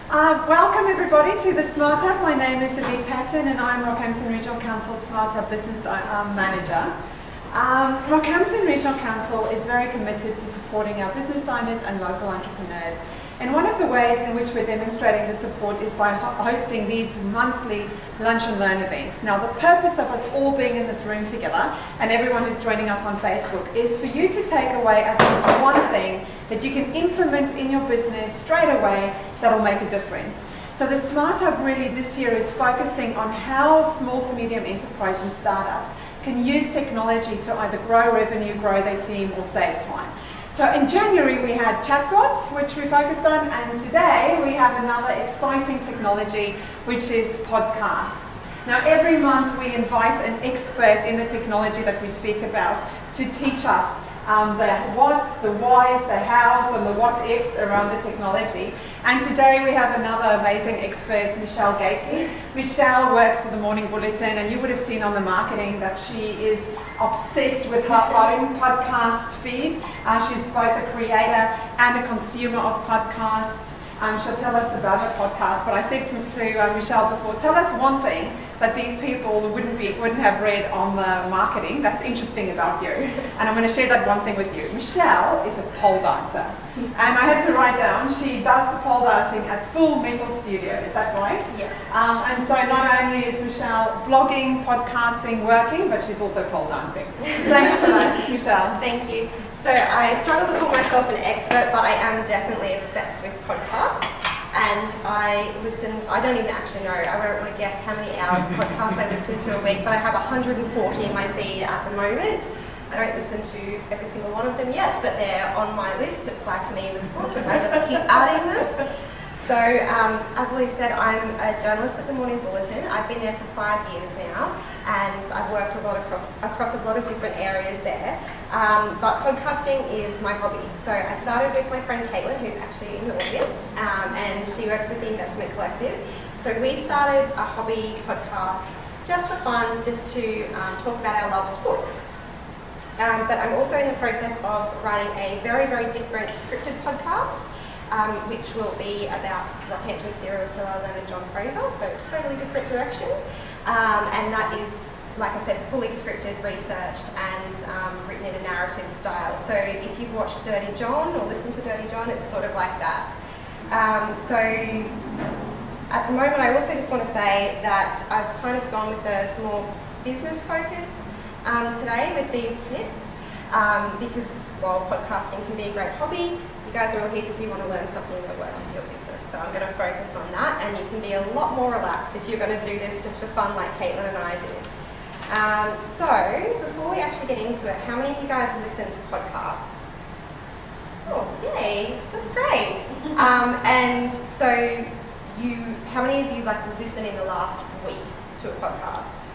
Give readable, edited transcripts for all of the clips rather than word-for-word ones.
Welcome everybody to the Smart Hub. My name is Elise Hatton and I'm Rockhampton Regional Council Smart Hub Business Manager. Rockhampton Regional Council is very committed to supporting our business owners and local entrepreneurs. And one of the ways in which we're demonstrating the support is by hosting these monthly lunch and learn events. Now, the purpose of us all being in this room together and everyone who's joining us on Facebook is for you to take away at least one thing that you can implement in your business straight away that will make a difference. So the Smart Hub really this year is focusing on how small to medium enterprise and startups can use technology to either grow revenue, grow their team, or save time. So in January we had chatbots, which we focused on, and today we have another exciting technology, which is podcasts. Now every month we invite an expert in the technology that we speak about to teach us the what's, the whys, the hows, and the what ifs around the technology. And today we have another amazing expert, Michelle Gately. Michelle works for the Morning Bulletin, and you would have seen on the marketing that she is obsessed with her own podcast feed. She's both a creator and a consumer of podcasts. She'll tell us about her podcast, but I said to Michelle before, tell us one thing that these people wouldn't have read on the marketing that's interesting about you. And I'm going to share that one thing with you. Michelle is a pole dancer. And I had to write down, she does the pole dancing at Full Metal Studio, is that right? Yeah. And so not only is Michelle blogging, podcasting, working, but she's also pole dancing. Thanks for that, Michelle. Thank you. So I struggle to call myself an expert, but I am definitely obsessed with podcasts. And I don't even actually know, I don't want to guess how many hours of podcasts I listen to a week, but I have 140 in my feed at the moment. I don't listen to every single one of them yet, but they're on my list. It's like me with books, I just keep adding them. So, as Lee said, I'm a journalist at the Morning Bulletin. I've been there for 5 years now, and I've worked a lot across a lot of different areas there. But podcasting is my hobby. So I started with my friend Caitlin, who's actually in the audience, and she works with the Investment Collective. So we started a hobby podcast just for fun, just to talk about our love of books. But I'm also in the process of writing a very, very different scripted podcast, which will be about Rockhampton serial killer Leonard John Fraser, so a totally different direction. And that is, like I said, fully scripted, researched, and written in a narrative style. So if you've watched Dirty John or listened to Dirty John, it's sort of like that. So at the moment, I also just want to say that I've kind of gone with a small business focus today with these tips, because while podcasting can be a great hobby, you guys are all here because you want to learn something that works for your business. So I'm going to focus on that, and you can be a lot more relaxed if you're going to do this just for fun like Caitlin and I do. So before we actually get into it, how many of you guys listen to podcasts? Oh, yay, that's great. And so how many of you listen in the last week to a podcast?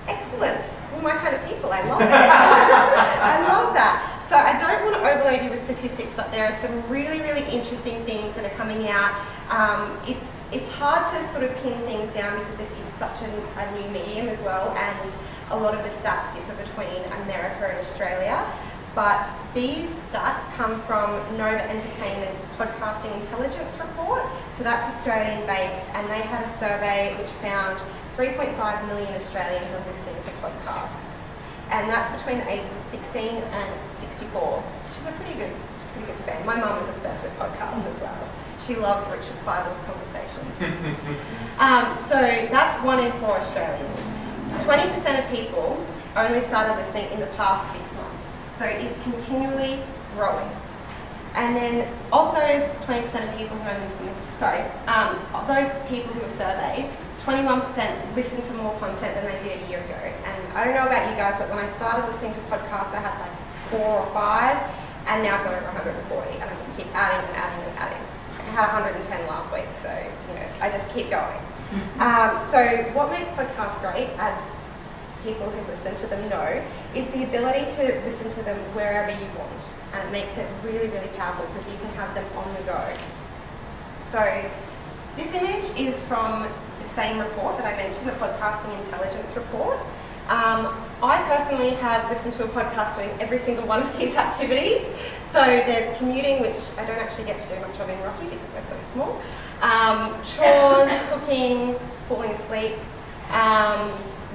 Excellent. You're my kind of people. I love it. I love that. So I don't want to overload you with statistics, but there are some really, really interesting things that are coming out. It's hard to sort of pin things down because it is such a new medium as well, and a lot of the stats differ between America and Australia. But these stats come from Nova Entertainment's Podcasting Intelligence Report. So that's Australian based, and they had a survey which found 3.5 million Australians are listening to podcasts. And that's between the ages of 16 and 64, which is a pretty good span. My mum is obsessed with podcasts as well. She loves Richard Feidel's conversations. So that's 1 in 4 Australians. 20% of people only started listening in the past 6 months. So it's continually growing. And then of those 20% of people who only listen, of those people who were surveyed, 21% listened to more content than they did a year ago. And I don't know about you guys, but when I started listening to podcasts, I had 4 or 5, and now I've got over 140, and I just keep adding and adding and adding. I had 110 last week, so I just keep going. So what makes podcasts great, as people who listen to them know, is the ability to listen to them wherever you want. And it makes it really, really powerful because you can have them on the go. So this image is from the same report that I mentioned, the Podcasting Intelligence Report. I personally have listened to a podcast doing every single one of these activities. So there's commuting, which I don't actually get to do much of in Rocky because we're so small. Chores, cooking, falling asleep,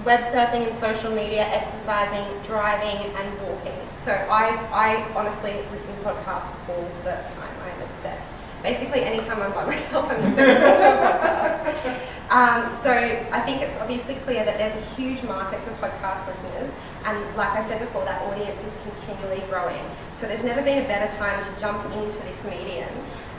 web surfing and social media, exercising, driving and walking. So I honestly listen to podcasts all the time. I am obsessed. Basically, anytime I'm by myself, I'm listening to a podcast. So I think it's obviously clear that there's a huge market for podcast listeners, and like I said before, that audience is continually growing. So there's never been a better time to jump into this medium,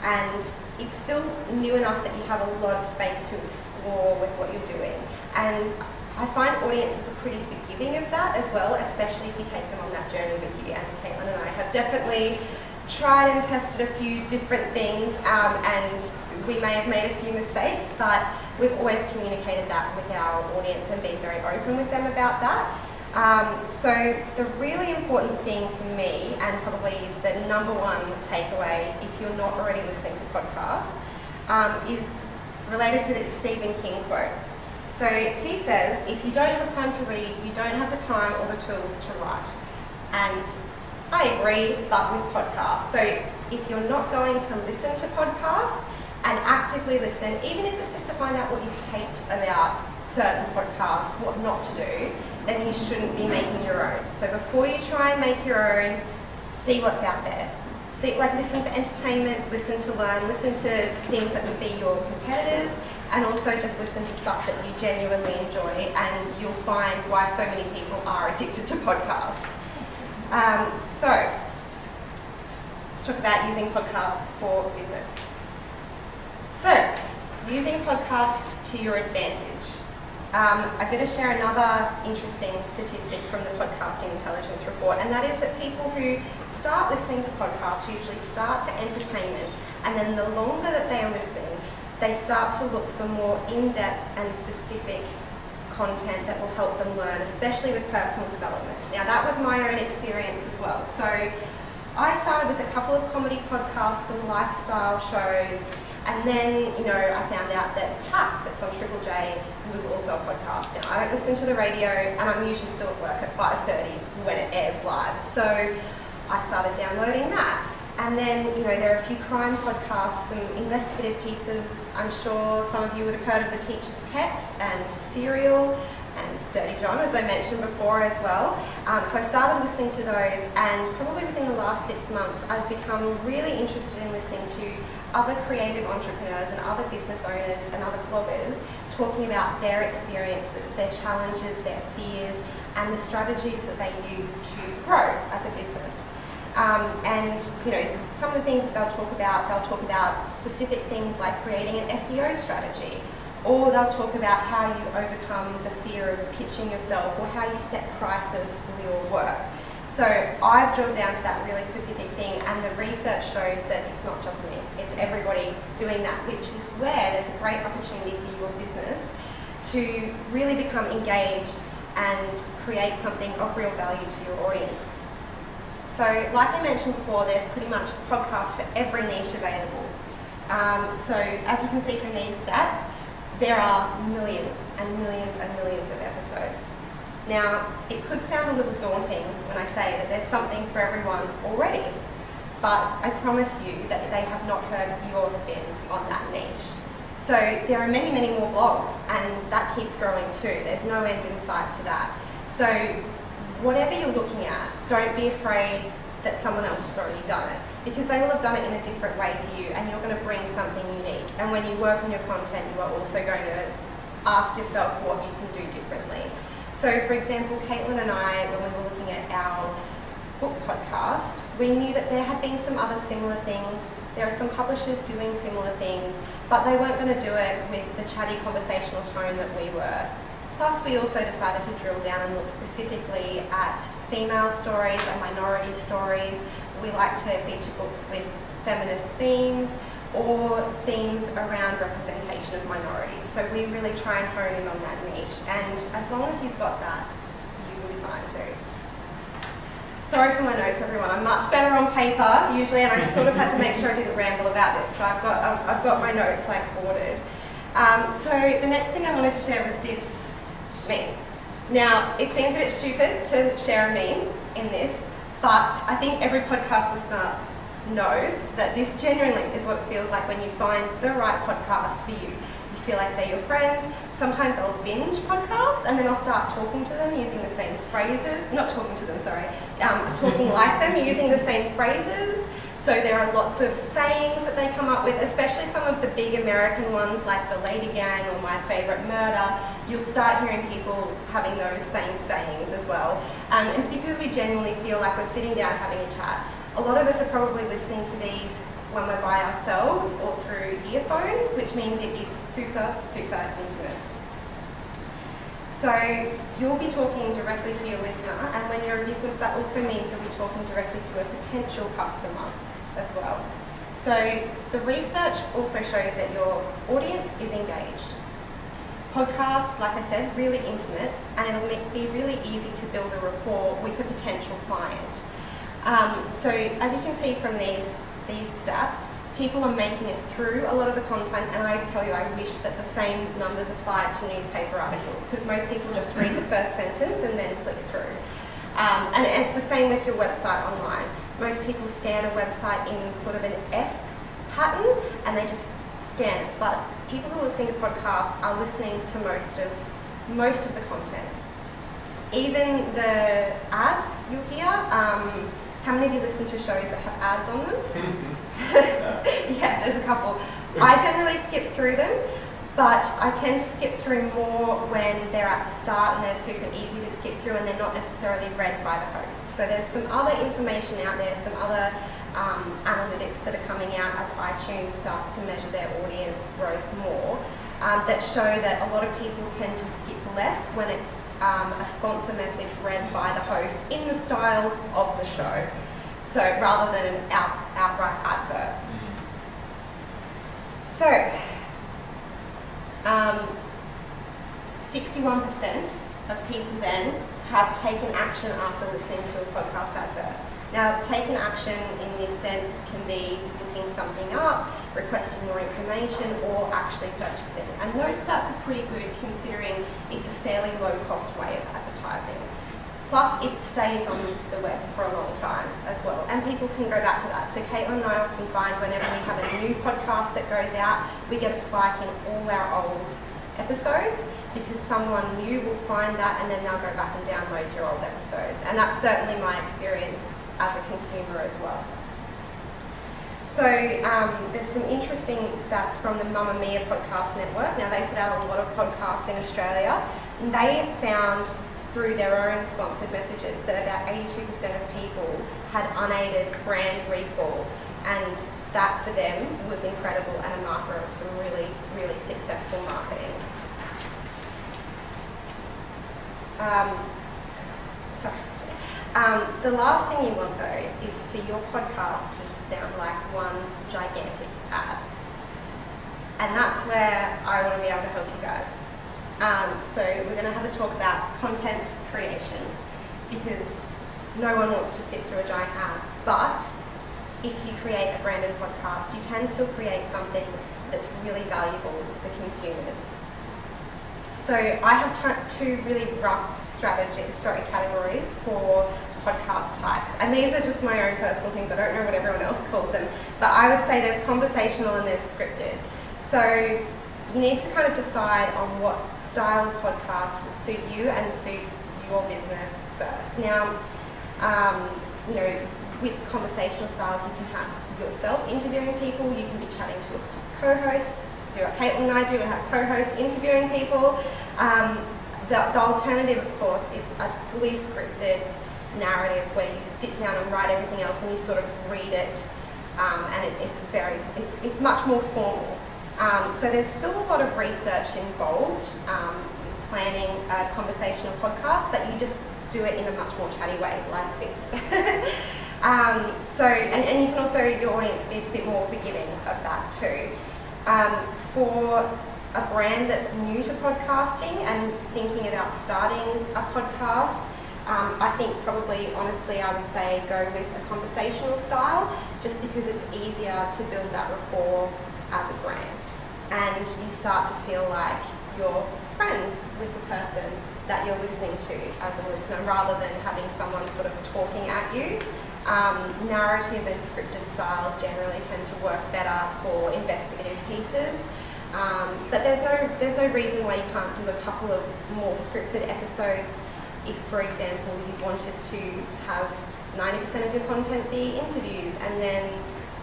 and it's still new enough that you have a lot of space to explore with what you're doing. And I find audiences are pretty forgiving of that as well, especially if you take them on that journey with you. And Caitlin and I have definitely tried and tested a few different things, and we may have made a few mistakes, but we've always communicated that with our audience and been very open with them about that. So the really important thing for me, and probably the number one takeaway if you're not already listening to podcasts, is related to this Stephen King quote. So he says, if you don't have time to read, you don't have the time or the tools to write. And I agree, but with podcasts. So if you're not going to listen to podcasts and actively listen, even if it's just to find out what you hate about certain podcasts, what not to do, then you shouldn't be making your own. So before you try and make your own, see what's out there. Listen for entertainment, listen to learn, listen to things that would be your competitors, and also just listen to stuff that you genuinely enjoy, and you'll find why so many people are addicted to podcasts. So let's talk about using podcasts for business. So, using podcasts to your advantage. I'm going to share another interesting statistic from the Podcasting Intelligence Report, and that is that people who start listening to podcasts usually start for entertainment, and then the longer that they are listening, they start to look for more in-depth and specific content that will help them learn, especially with personal development. Now, that was my own experience as well. So I started with a couple of comedy podcasts and lifestyle shows, and then, I found out that Hack, that's on Triple J, was also a podcast. Now, I don't listen to the radio, and I'm usually still at work at 5:30 when it airs live. So I started downloading that. And then, there are a few crime podcasts, some investigative pieces. I'm sure some of you would have heard of The Teacher's Pet and Serial and Dirty John, as I mentioned before as well. So I started listening to those, and probably within the last 6 months, I've become really interested in listening to other creative entrepreneurs and other business owners and other bloggers talking about their experiences, their challenges, their fears, and the strategies that they use to grow as a business. And some of the things that they'll talk about specific things like creating an SEO strategy, or they'll talk about how you overcome the fear of pitching yourself, or how you set prices for your work. So I've drilled down to that really specific thing, and the research shows that it's not just me, it's everybody doing that, which is where there's a great opportunity for your business to really become engaged and create something of real value to your audience. So, like I mentioned before, there's pretty much a podcast for every niche available. So, as you can see from these stats, there are millions and millions and millions of episodes. Now, it could sound a little daunting when I say that there's something for everyone already, but I promise you that they have not heard your spin on that niche. So, there are many, many more blogs, and that keeps growing too. There's no end in sight to that. So, whatever you're looking at, don't be afraid that someone else has already done it, because they will have done it in a different way to you, and you're going to bring something unique. And when you work on your content, you are also going to ask yourself what you can do differently. So, for example, Caitlin and I, when we were looking at our book podcast, we knew that there had been some other similar things. There are some publishers doing similar things, but they weren't going to do it with the chatty conversational tone that we were. Plus, we also decided to drill down and look specifically at female stories and minority stories. We like to feature books with feminist themes or themes around representation of minorities. So we really try and hone in on that niche. And as long as you've got that, you will be fine too. Sorry for my notes, everyone. I'm much better on paper usually, and I just sort of had to make sure I didn't ramble about this. So I've got my notes ordered. So the next thing I wanted to share was this. Me. Now, it seems a bit stupid to share a meme in this, but I think every podcast listener knows that this genuinely is what it feels like when you find the right podcast for you. You feel like they're your friends. Sometimes I'll binge podcasts and then I'll start talking to them using the same phrases. Not talking to them, sorry. Talking like them, using the same phrases. So there are lots of sayings that they come up with, especially some of the big American ones like the Lady Gang or My Favourite Murder. You'll start hearing people having those same sayings as well. And it's because we genuinely feel like we're sitting down having a chat. A lot of us are probably listening to these when we're by ourselves or through earphones, which means it is super, super intimate. So you'll be talking directly to your listener, and when you're a business, that also means you'll be talking directly to a potential customer as well. So the research also shows that your audience is engaged. Podcasts, like I said, really intimate, and it'll be really easy to build a rapport with a potential client. So as you can see from these stats, people are making it through a lot of the content, and I tell you, I wish that the same numbers applied to newspaper articles, because most people just read the first sentence and then flick through. And it's the same with your website online. Most people scan a website in sort of an F pattern, and they just scan it. But people who are listening to podcasts are listening to most of the content. Even the ads you'll hear. How many of you listen to shows that have ads on them? Yeah, there's a couple. I generally skip through them, but I tend to skip through more when they're at the start and they're super easy to skip through and they're not necessarily read by the host. So there's some other information out there, some other analytics that are coming out as iTunes starts to measure their audience growth more, that show that a lot of people tend to skip less when it's a sponsor message read by the host in the style of the show. So rather than an outright advert. So 61% of people then have taken action after listening to a podcast advert. Now, taken action in this sense can be looking something up, requesting more information, or actually purchasing. And those stats are pretty good considering it's a fairly low-cost way of advertising. Plus, it stays on the web for a long time as well, and people can go back to that. So Caitlin and I often find whenever we have a new podcast that goes out, we get a spike in all our old episodes because someone new will find that and then they'll go back and download your old episodes. And that's certainly my experience as a consumer as well. So there's some interesting stats from the Mamma Mia podcast network. Now, they put out a lot of podcasts in Australia, and they found through their own sponsored messages that about 82% of people had unaided brand recall, and that for them was incredible and a marker of some really, really successful marketing. The last thing you want though is for your podcast to just sound like one gigantic ad. And that's where I want to be able to help you guys. So we're going to have a talk about content creation, because no one wants to sit through a giant ad. But if you create a branded podcast, you can still create something that's really valuable for consumers. So I have two really rough categories for podcast types. And these are just my own personal things. I don't know what everyone else calls them. But I would say there's conversational and there's scripted. So you need to kind of decide on what style of podcast will suit you and suit your business first. Now, with conversational styles, you can have yourself interviewing people, you can be chatting to a co-host, do what Caitlin and I do and have co-hosts interviewing people. The alternative, of course, is a fully scripted narrative where you sit down and write everything else and you sort of read it, and it's much more formal. So there's still a lot of research involved with planning a conversational podcast, but you just do it in a much more chatty way like this. And you can also, your audience, be a bit more forgiving of that too. For a brand that's new to podcasting and thinking about starting a podcast, I think probably, honestly, I would say go with a conversational style, just because it's easier to build that rapport as a brand. And you start to feel like you're friends with the person that you're listening to as a listener, rather than having someone sort of talking at you. Narrative and scripted styles generally tend to work better for investigative pieces. But there's no reason why you can't do a couple of more scripted episodes if, for example, you wanted to have 90% of your content be interviews, and then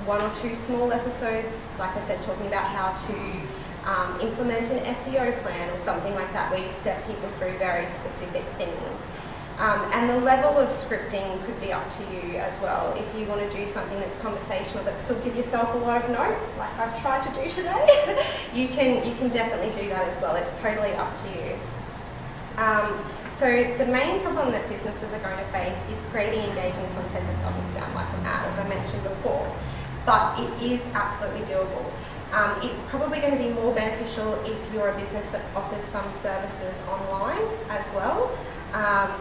1 or 2 small episodes, like I said, talking about how to implement an SEO plan or something like that, where you step people through very specific things. And the level of scripting could be up to you as well. If you want to do something that's conversational but still give yourself a lot of notes, like I've tried to do today, you can definitely do that as well. It's totally up to you. So the main problem that businesses are going to face is creating engaging content that doesn't sound like an ad, as I mentioned before. But it is absolutely doable. It's probably going to be more beneficial if you're a business that offers some services online as well,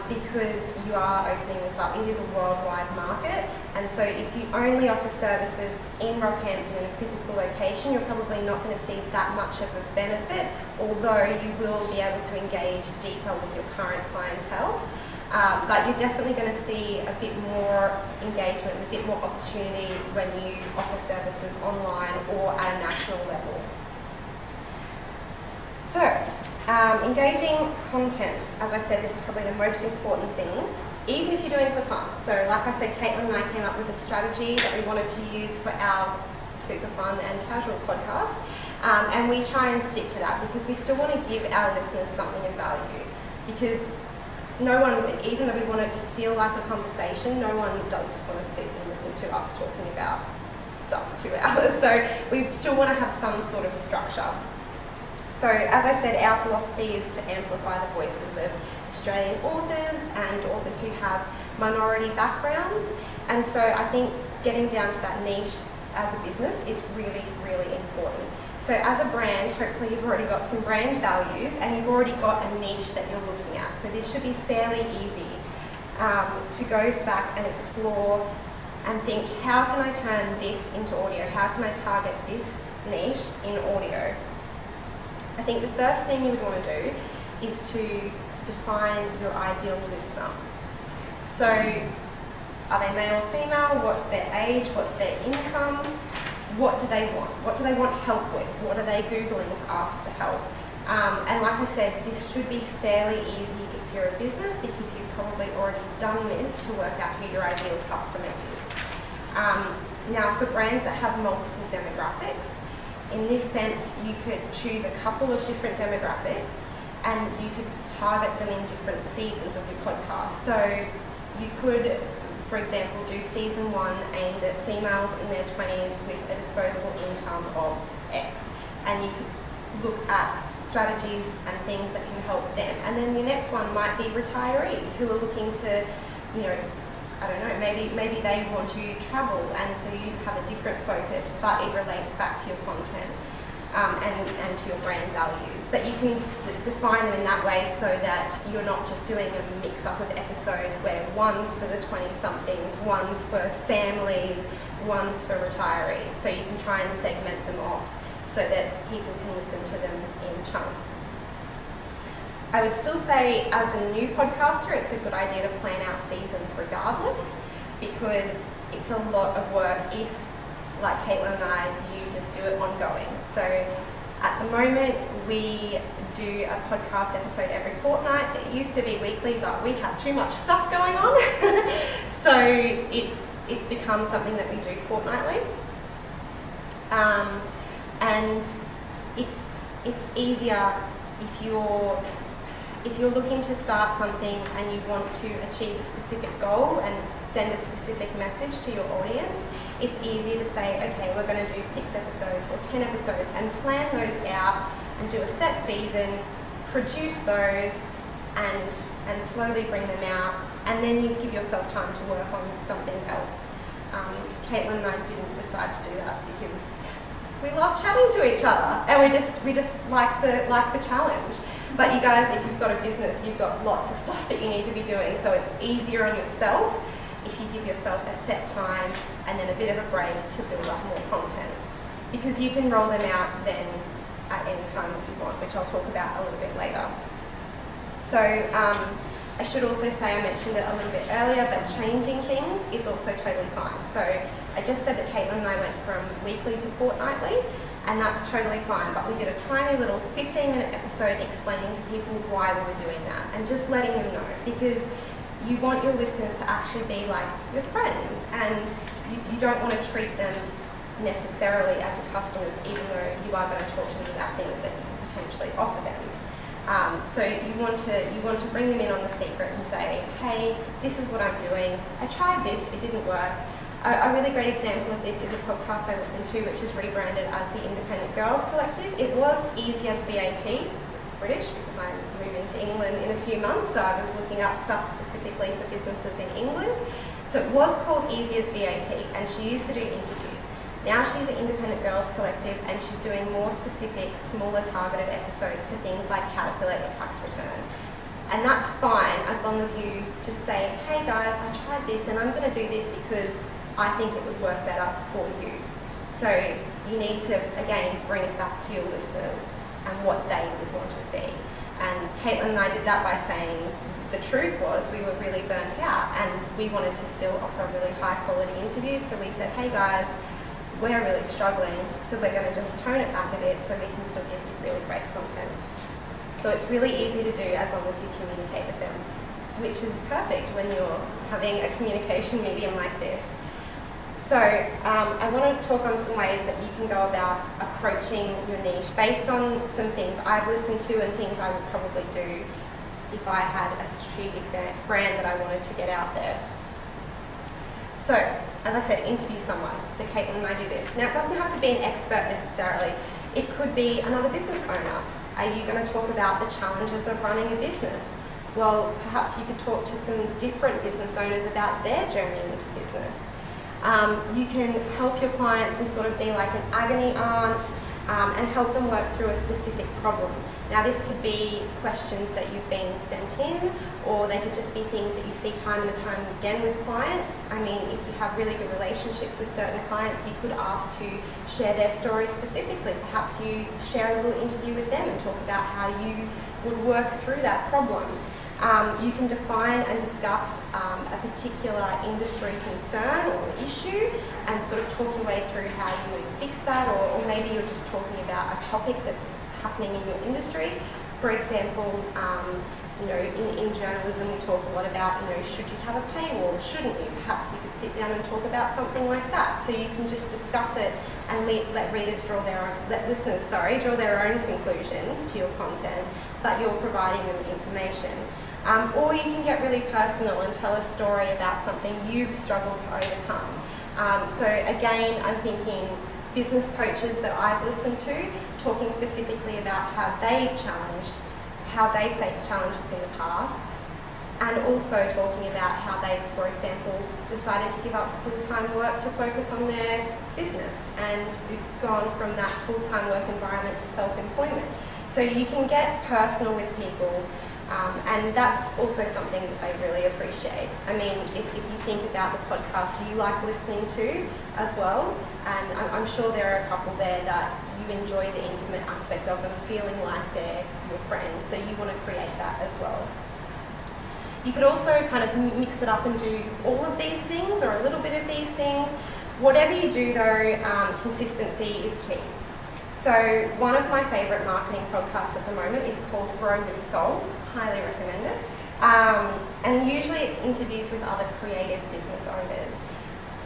because you are opening this up. It is a worldwide market, and so if you only offer services in Rockhampton in a physical location, you're probably not going to see that much of a benefit, although you will be able to engage deeper with your current clientele. But you're definitely going to see a bit more engagement, a bit more opportunity when you offer services online or at a national level. So, engaging content, as I said, this is probably the most important thing, even if you're doing it for fun. So like I said, Caitlin and I came up with a strategy that we wanted to use for our super fun and casual podcast, and we try and stick to that because we still want to give our listeners something of value, because no one, even though we want it to feel like a conversation, no one does just want to sit and listen to us talking about stuff for 2 hours. So we still want to have some sort of structure. So as I said, our philosophy is to amplify the voices of Australian authors and authors who have minority backgrounds. And so I think getting down to that niche as a business is really, really important. So as a brand, hopefully you've already got some brand values and you've already got a niche that you're looking at. So this should be fairly easy to go back and explore and think, how can I turn this into audio? How can I target this niche in audio? I think the first thing you would want to do is to define your ideal listener. So are they male or female? What's their age? What's their income? What do they want? What do they want help with? What are they Googling to ask for help? And like I said, this should be fairly easy if you're a business, because you've probably already done this to work out who your ideal customer is. Now, for brands that have multiple demographics, in this sense, you could choose a couple of different demographics and you could target them in different seasons of your podcast. So you could, for example, do season 1 aimed at females in their 20s with a disposable income of X, and you could look at strategies and things that can help them. And then the next one might be retirees who are looking to, you know, I don't know, maybe they want to travel, and so you have a different focus, but it relates back to your content and to your brand values. But you can define them in that way so that you're not just doing a mix-up of episodes where one's for the 20-somethings, one's for families, one's for retirees. So you can try and segment them off so that people can listen to them in chunks. I would still say, as a new podcaster, it's a good idea to plan out seasons regardless, because it's a lot of work if, like Caitlin and I, you just do it ongoing. So at the moment, we do a podcast episode every fortnight. It used to be weekly, but we have too much stuff going on. So it's become something that we do fortnightly. And it's easier if you're looking to start something and you want to achieve a specific goal and send a specific message to your audience, it's easier to say, okay, we're going to do 6 episodes or 10 episodes and plan those out and do a set season, produce those and slowly bring them out, and then you give yourself time to work on something else. Caitlin and I didn't decide to do that because we love chatting to each other and we just like the challenge. But you guys, if you've got a business, you've got lots of stuff that you need to be doing, so it's easier on yourself if you give yourself a set time and then a bit of a break to build up more content, because you can roll them out then at any time that you want, which I'll talk about a little bit later. So I should also say, I mentioned it a little bit earlier, but changing things is also totally fine. So I just said that Caitlin and I went from weekly to fortnightly, and that's totally fine, but we did a tiny little 15-minute episode explaining to people why we were doing that and just letting them know, because you want your listeners to actually be like your friends, and you don't want to treat them necessarily as your customers, even though you are going to talk to them about things that you can potentially offer them. So you want to bring them in on the secret and say, hey, this is what I'm doing. I tried this, it didn't work. A really great example of this is a podcast I listened to, which is rebranded as the Independent Girls Collective. It was Easy as VAT. It's British because I'm moving to England in a few months, so I was looking up stuff specifically for businesses in England. So it was called Easy as VAT, and she used to do interviews. Now she's an Independent Girls Collective, and she's doing more specific, smaller targeted episodes for things like how to fill out your tax return. And that's fine as long as you just say, hey guys, I tried this and I'm going to do this because I think it would work better for you. So you need to, again, bring it back to your listeners and what they would want to see. And Caitlin and I did that by saying the truth was we were really burnt out and we wanted to still offer really high quality interviews. So we said, hey guys, we're really struggling, so we're going to just tone it back a bit so we can still give you really great content. So it's really easy to do as long as you communicate with them, which is perfect when you're having a communication medium like this. So I want to talk on some ways that you can go about approaching your niche based on some things I've listened to and things I would probably do if I had a strategic brand that I wanted to get out there. So, as I said, interview someone. So Caitlin and I do this. Now, it doesn't have to be an expert necessarily. It could be another business owner. Are you going to talk about the challenges of running a business? Well, perhaps you could talk to some different business owners about their journey into business. You can help your clients and sort of be like an agony aunt and help them work through a specific problem. Now this could be questions that you've been sent in, or they could just be things that you see time and time again with clients. I mean, if you have really good relationships with certain clients, you could ask to share their story specifically. Perhaps you share a little interview with them and talk about how you would work through that problem. You can define and discuss a particular industry concern or issue and sort of talk your way through how you would fix that, or maybe you're just talking about a topic that's happening in your industry. For example, in journalism we talk a lot about, should you have a paywall, shouldn't you? Perhaps you could sit down and talk about something like that. So you can just discuss it and let listeners draw their own conclusions to your content, but you're providing them the information. Or you can get really personal and tell a story about something you've struggled to overcome. So again, I'm thinking business coaches that I've listened to, talking specifically about how they've faced challenges in the past, and also talking about how they've, for example, decided to give up full-time work to focus on their business and gone from that full-time work environment to self-employment. So you can get personal with people, and that's also something that they really appreciate. I mean, if you think about the podcast you like listening to as well, and I'm sure there are a couple there that you enjoy the intimate aspect of them, feeling like they're your friend, so you want to create that as well. You could also kind of mix it up and do all of these things or a little bit of these things. Whatever you do though, consistency is key. So one of my favourite marketing podcasts at the moment is called Grow with Soul. Highly recommend it. And usually it's interviews with other creative business owners.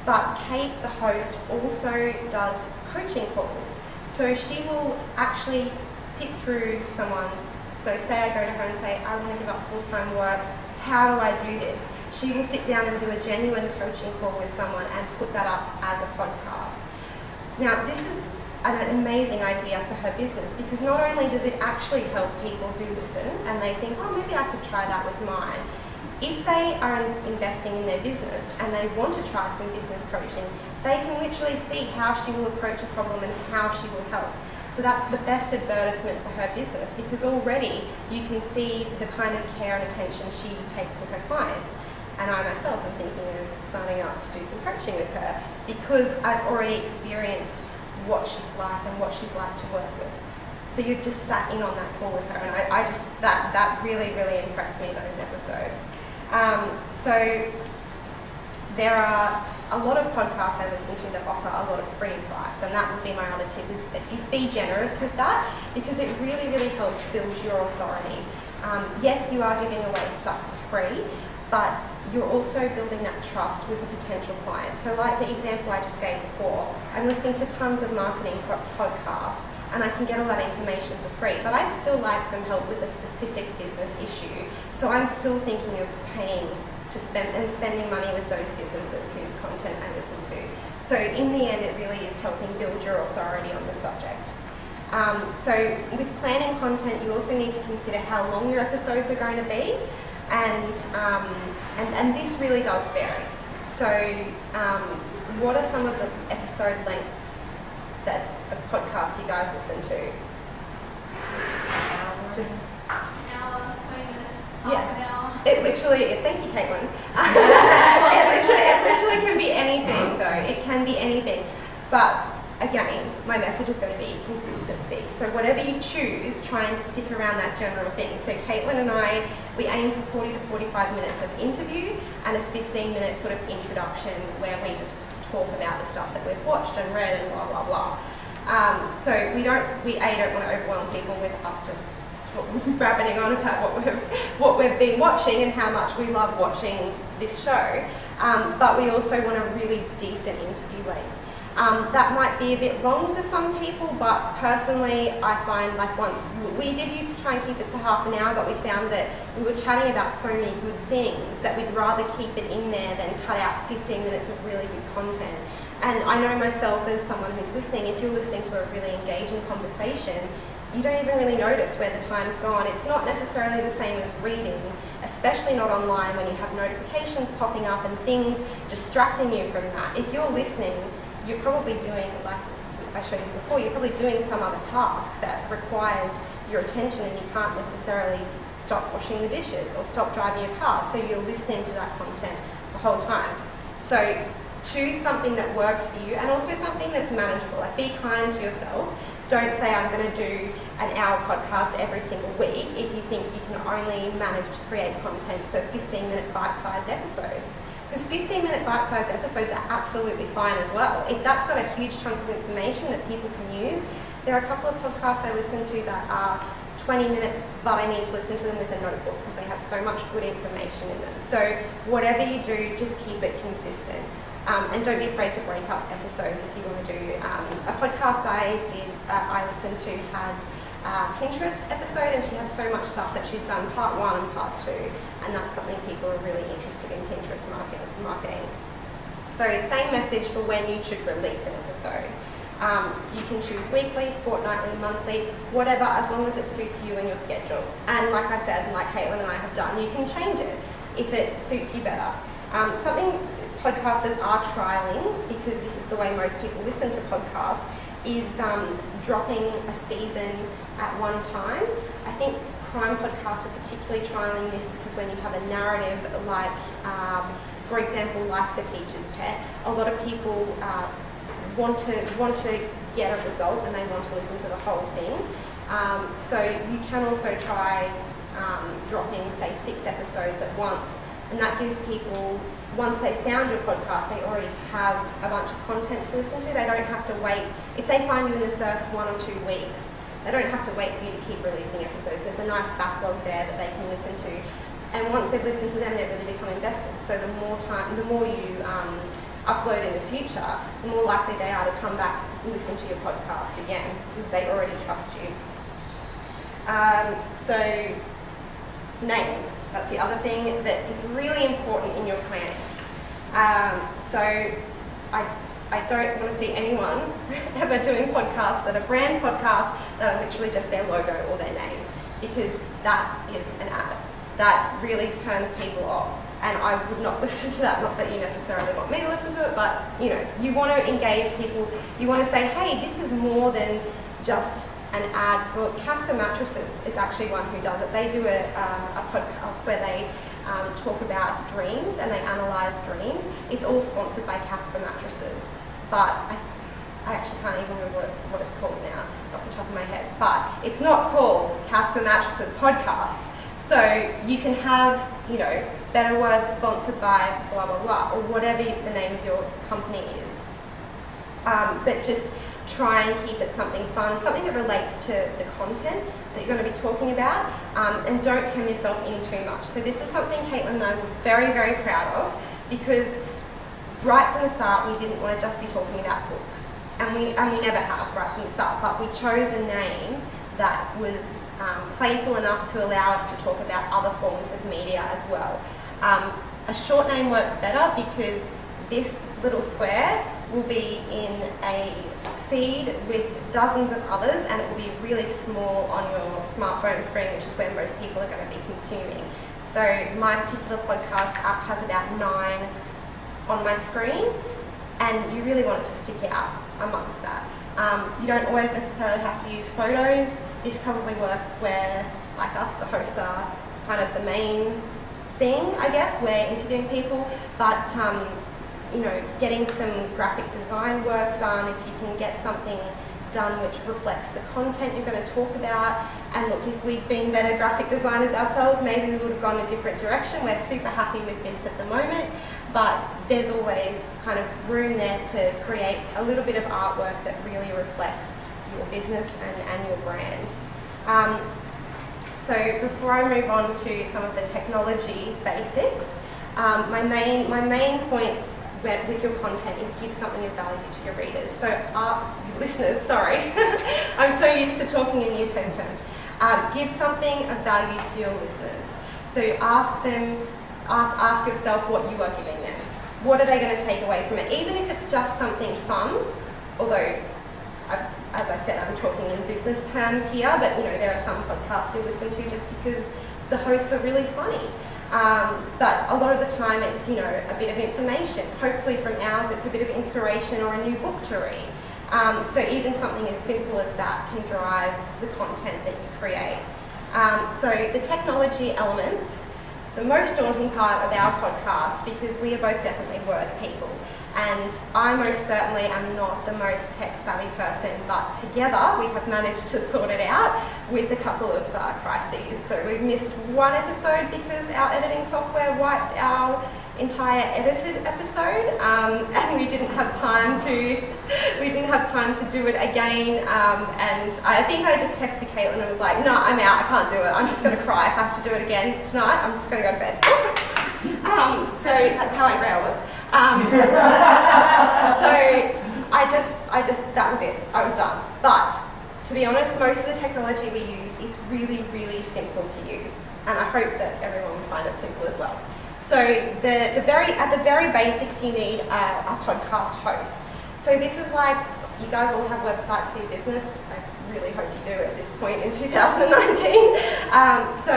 But Kate, the host, also does coaching calls. So she will actually sit through someone. So say I go to her and say, I want to give up full-time work. How do I do this? She will sit down and do a genuine coaching call with someone and put that up as a podcast. Now, this is an amazing idea for her business, because not only does it actually help people who listen and they think, oh, maybe I could try that with mine. If they are investing in their business and they want to try some business coaching, they can literally see how she will approach a problem and how she will help. So that's the best advertisement for her business, because already you can see the kind of care and attention she takes with her clients. And I myself am thinking of signing up to do some coaching with her, because I've already experienced what she's like and what she's like to work with. So you just sat in on that call with her, and I just, that really, really impressed me, those episodes. So there are a lot of podcasts I listen to that offer a lot of free advice, and that would be my other tip, is be generous with that, because it really, really helps build your authority. Yes, you are giving away stuff for free, but you're also building that trust with a potential client. So like the example I just gave before, I'm listening to tons of marketing podcasts, and I can get all that information for free, but I'd still like some help with a specific business issue. So I'm still thinking of paying to spending money with those businesses whose content I listen to. So in the end, it really is helping build your authority on the subject. So with planning content, you also need to consider how long your episodes are going to be, and this really does vary. So what are some of the episode lengths that of podcasts you guys listen to? Just an hour, 20 minutes, half Yeah. an hour. It literally, thank you, Caitlin. It literally can be anything, though. It can be anything. But again, my message is going to be consistency. So whatever you choose, try and stick around that general thing. So Caitlin and I, we aim for 40 to 45 minutes of interview and a 15-minute sort of introduction where we just talk about the stuff that we've watched and read and blah, blah, blah. So we don't want to overwhelm people with us just rabbiting on about what we've been watching and how much we love watching this show, but we also want a really decent interview length. That might be a bit long for some people, but personally I find, like, once we did used to try and keep it to half an hour, but we found that we were chatting about so many good things that we'd rather keep it in there than cut out 15 minutes of really good content. And I know myself as someone who's listening, if you're listening to a really engaging conversation, you don't even really notice where the time's gone. It's not necessarily the same as reading, especially not online when you have notifications popping up and things distracting you from that. If you're listening, you're probably doing, like I showed you before, you're probably doing some other task that requires your attention, and you can't necessarily stop washing the dishes or stop driving your car, so you're listening to that content the whole time. So choose something that works for you, and also something that's manageable. Like, be kind to yourself. Don't say I'm going to do an hour podcast every single week if you think you can only manage to create content for 15-minute bite-sized episodes. Because 15-minute bite-sized episodes are absolutely fine as well. If that's got a huge chunk of information that people can use, there are a couple of podcasts I listen to that are 20 minutes, but I need to listen to them with a notebook because they have so much good information in them. So whatever you do, just keep it consistent. And don't be afraid to break up episodes if you want to do. A podcast I listened to had a Pinterest episode, and she had so much stuff that she's done part 1 and part 2, and that's something people are really interested in, Pinterest marketing. So same message for when you should release an episode. You can choose weekly, fortnightly, monthly, whatever, as long as it suits you and your schedule. And like I said, and like Caitlin and I have done, you can change it if it suits you better. Something podcasters are trialing, because this is the way most people listen to podcasts, is dropping a season at one time. I think crime podcasts are particularly trialing this because when you have a narrative like, for example, like The Teacher's Pet, a lot of people want to get a result and they want to listen to the whole thing. So you can also try dropping, say, 6 episodes at once, and that gives people, once they've found your podcast, they already have a bunch of content to listen to. They don't have to wait. If they find you in the first 1 or 2 weeks, they don't have to wait for you to keep releasing episodes. There's a nice backlog there that they can listen to. And once they've listened to them, they really become invested. So the more you upload in the future, the more likely they are to come back and listen to your podcast again, because they already trust you. So names, that's the other thing that is really important in your planning. So I don't want to see anyone ever doing podcasts that are brand podcasts that are literally just their logo or their name, because that is an ad. That really turns people off, and I would not listen to that. Not that you necessarily want me to listen to it, but you want to engage people. You want to say, hey, this is more than just an ad. For Casper Mattresses is actually one who does it. They do a podcast where they talk about dreams and they analyse dreams. It's all sponsored by Casper Mattresses, but I actually can't even remember what it's called now off the top of my head, but it's not called Casper Mattresses Podcast. So you can have, Better Words sponsored by blah, blah, blah, or whatever the name of your company is. But just try and keep it something fun, something that relates to the content that you're going to be talking about, and don't hem yourself in too much. So this is something Caitlin and I were very, very proud of, because right from the start we didn't want to just be talking about books, and we never have right from the start, but we chose a name that was playful enough to allow us to talk about other forms of media as well. A short name works better because this little square will be in a feed with dozens of others, and it will be really small on your smartphone screen, which is where most people are going to be consuming. So my particular podcast app has about 9 on my screen, and you really want it to stick out amongst that. You don't always necessarily have to use photos. This probably works where, like us, the hosts are kind of the main thing, I guess. We're interviewing people, but getting some graphic design work done, if you can get something done which reflects the content you're going to talk about. And look, if we'd been better graphic designers ourselves, maybe we would have gone a different direction. We're super happy with this at the moment, but there's always kind of room there to create a little bit of artwork that really reflects your business and your brand. So before I move on to some of the technology basics, my main points with your content is give something of value to your readers. So listeners, sorry, I'm so used to talking in newspaper terms. Give something of value to your listeners. So ask yourself what you are giving them. What are they going to take away from it? Even if it's just something fun, although, as I said, I'm talking in business terms here, but there are some podcasts you listen to just because the hosts are really funny. But a lot of the time it's, a bit of information. Hopefully from ours it's a bit of inspiration or a new book to read. So even something as simple as that can drive the content that you create. So the technology elements, the most daunting part of our podcast, because we are both definitely word people, and I most certainly am not the most tech-savvy person, but together we have managed to sort it out with a couple of crises. So we've missed one episode because our editing software wiped our entire edited episode, and we didn't have time to do it again. And I think I just texted Caitlin and was like, "No, I'm out. I can't do it. I'm just going to cry. If I have to do it again tonight, I'm just going to go to bed." So that's how angry I was. So I just that was it. I was done. But to be honest, most of the technology we use is really, really simple to use, and I hope that everyone will find it simple as well. So at the very basics, you need a podcast host. So this is like, you guys all have websites for your business. I really hope you do at this point in 2019. So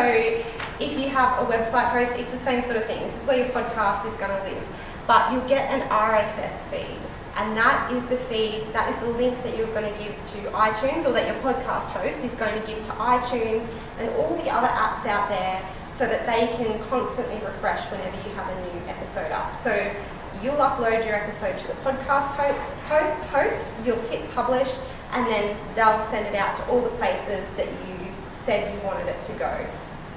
if you have a website host, it's the same sort of thing. This is where your podcast is going to live. But you'll get an RSS feed, and that is the feed, that is the link that you're going to give to iTunes, or that your podcast host is going to give to iTunes and all the other apps out there, so that they can constantly refresh whenever you have a new episode up. So you'll upload your episode to the podcast host, you'll hit publish, and then they'll send it out to all the places that you said you wanted it to go.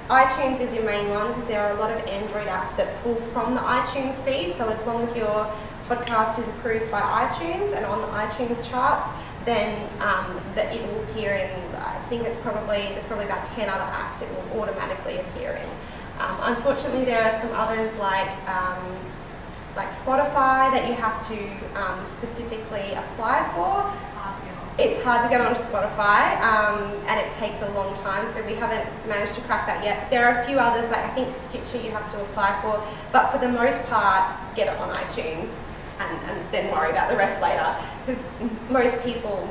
iTunes is your main one because there are a lot of Android apps that pull from the iTunes feed, so as long as your podcast is approved by iTunes and on the iTunes charts, then that it will appear in, I think there's probably about 10 other apps it will automatically appear in. Unfortunately, there are some others like Spotify that you have to specifically apply for. It's hard to get onto Spotify, and it takes a long time, so we haven't managed to crack that yet. There are a few others, like I think Stitcher you have to apply for, but for the most part, get it on iTunes and then worry about the rest later, because most people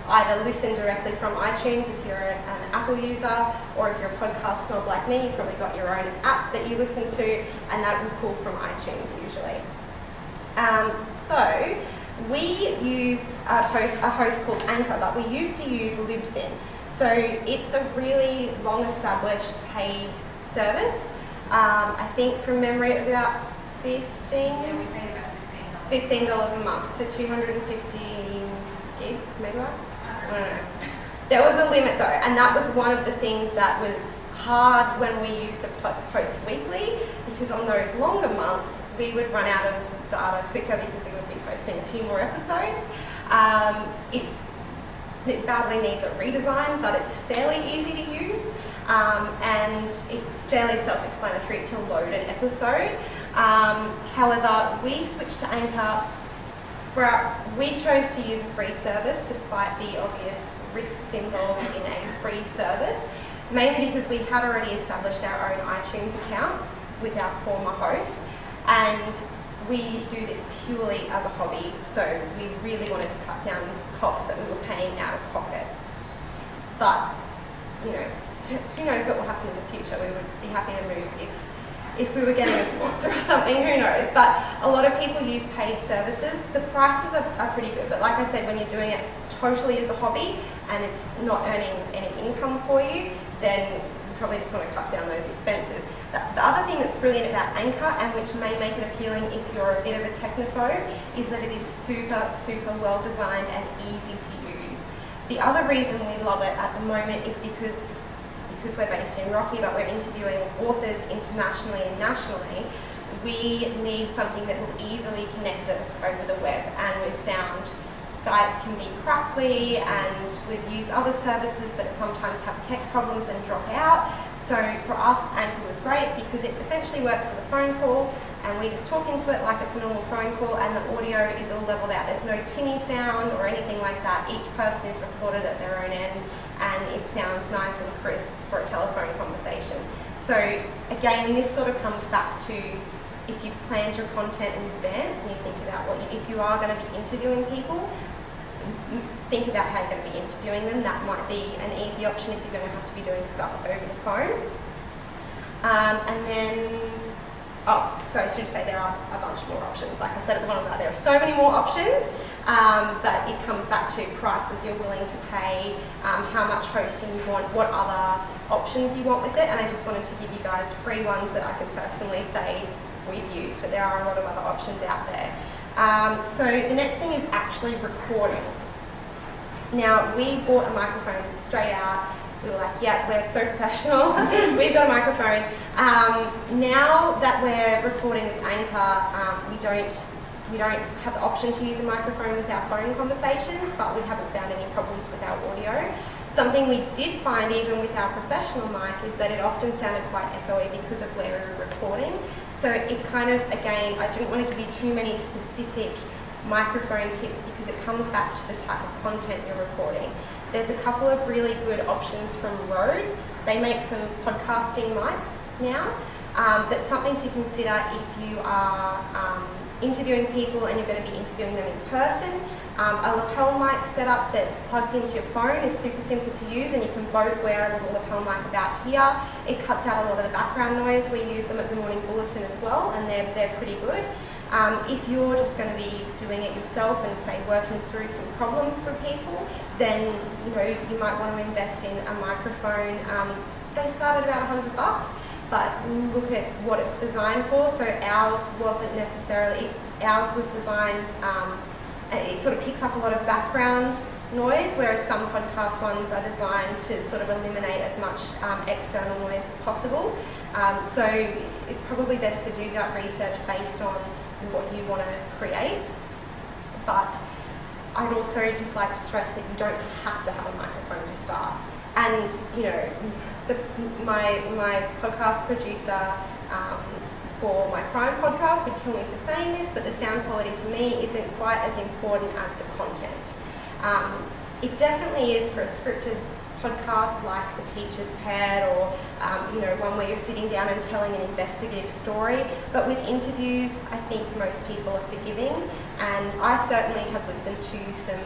either listen directly from iTunes if you're an Apple user, or if you're a podcast snob like me, you've probably got your own app that you listen to, and that will pull from iTunes usually. So we use a host called Anchor, but we used to use Libsyn. So it's a really long-established paid service. I think from memory it was about $15 Yeah, we paid about $15. $15 a month for 250 you ask? I don't know. There was a limit though, and that was one of the things that was hard when we used to post weekly, because on those longer months we would run out of data quicker because we would be posting a few more episodes. It badly needs a redesign, but it's fairly easy to use, and it's fairly self-explanatory to load an episode. However, we switched to Anchor. We chose to use a free service despite the obvious risks involved in a free service, mainly because we had already established our own iTunes accounts with our former host, and we do this purely as a hobby, so we really wanted to cut down costs that we were paying out of pocket. But, you know, who knows what will happen in the future. We would be happy to move if we were getting a sponsor or something, who knows. But a lot of people use paid services. The prices are pretty good, but like I said, when you're doing it totally as a hobby and it's not earning any income for you, then you probably just want to cut down those expenses. The other thing that's brilliant about Anchor, and which may make it appealing if you're a bit of a technophobe, is that it is super, super well designed and easy to use. The other reason we love it at the moment is because we're based in Rocky, but we're interviewing authors internationally and nationally. We need something that will easily connect us over the web, and we've found Skype can be crackly, and we've used other services that sometimes have tech problems and drop out. So for us, Anchor was great because it essentially works as a phone call, and we just talk into it like it's a normal phone call, and the audio is all leveled out. There's no tinny sound or anything like that. Each person is recorded at their own end, and it sounds nice and crisp for a telephone conversation. So again, this sort of comes back to, if you've planned your content in advance and you think about if you are going to be interviewing people, think about how you're going to be interviewing them. That might be an easy option if you're going to have to be doing stuff over the phone. And then, so I should say there are a bunch more options. Like I said at the bottom of that, there are so many more options, but it comes back to prices you're willing to pay, how much hosting you want, what other options you want with it. And I just wanted to give you guys free ones that I can personally say we've used, but there are a lot of other options out there. So the next thing is actually recording. Now, we bought a microphone straight out. We were like, yeah, we're so professional. We've got a microphone. Now that we're recording with Anchor, we don't have the option to use a microphone with our phone conversations, but we haven't found any problems with our audio. Something we did find even with our professional mic is that it often sounded quite echoey because of where we were recording. So it kind of, again, I didn't want to give you too many specific microphone tips because it comes back to the type of content you're recording. There's a couple of really good options from Rode. They make some podcasting mics now, but something to consider if you are interviewing people and you're going to be interviewing them in person. A lapel mic setup that plugs into your phone is super simple to use, and you can both wear a little lapel mic about here. It cuts out a lot of the background noise. We use them at the Morning Bulletin as well, and they're pretty good. If you're just going to be doing it yourself and say working through some problems for people, then you might want to invest in a microphone. They start at about $100, but look at what it's designed for. So ours was designed. It sort of picks up a lot of background noise, whereas some podcast ones are designed to sort of eliminate as much external noise as possible. So it's probably best to do that research based on what you want to create. But I'd also just like to stress that you don't have to have a microphone to start. And my podcast producer for my crime podcast would kill me for saying this, but the sound quality to me isn't quite as important as the content. It definitely is for a scripted podcast like The Teacher's Pet, or one where you're sitting down and telling an investigative story. But with interviews, I think most people are forgiving, and I certainly have listened to some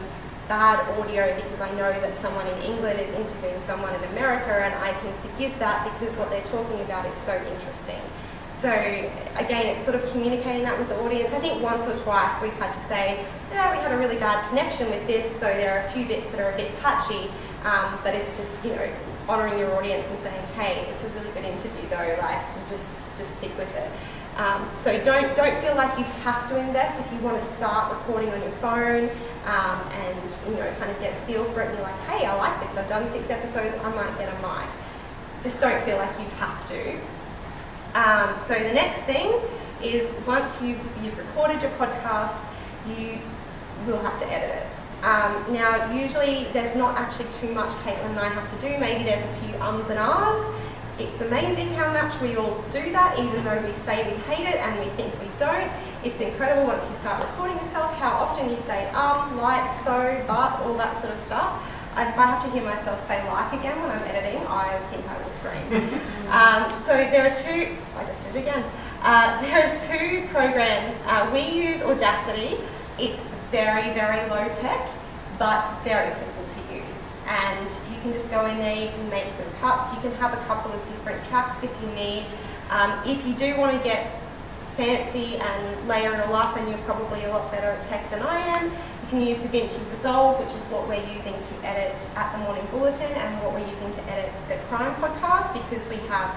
bad audio because I know that someone in England is interviewing someone in America, and I can forgive that because what they're talking about is so interesting. So again, it's sort of communicating that with the audience. I think once or twice we've had to say, yeah, we had a really bad connection with this, so there are a few bits that are a bit patchy, but it's just, honouring your audience and saying, hey, it's a really good interview though, like just stick with it. So don't feel like you have to invest. If you want to start recording on your phone and kind of get a feel for it, and you're like, hey, I like this. I've done 6 episodes. I might get a mic. Just don't feel like you have to. So the next thing is once you've recorded your podcast, you will have to edit it. Now, usually there's not actually too much Caitlin and I have to do. Maybe there's a few ums and ahs. It's amazing how much we all do that, even though we say we hate it and we think we don't. It's incredible once you start recording yourself, how often you say like, so, but, all that sort of stuff. If I have to hear myself say like again when I'm editing, I think I will scream. So there are two, I just did it again. There's 2 programs. We use Audacity. It's very, very low tech, but very simple to use. And you can just go in there, you can make some cuts, you can have a couple of different tracks if you need. If you do want to get fancy and layer it all up, and you're probably a lot better at tech than I am, you can use DaVinci Resolve, which is what we're using to edit at the Morning Bulletin and what we're using to edit the Crime Podcast, because we have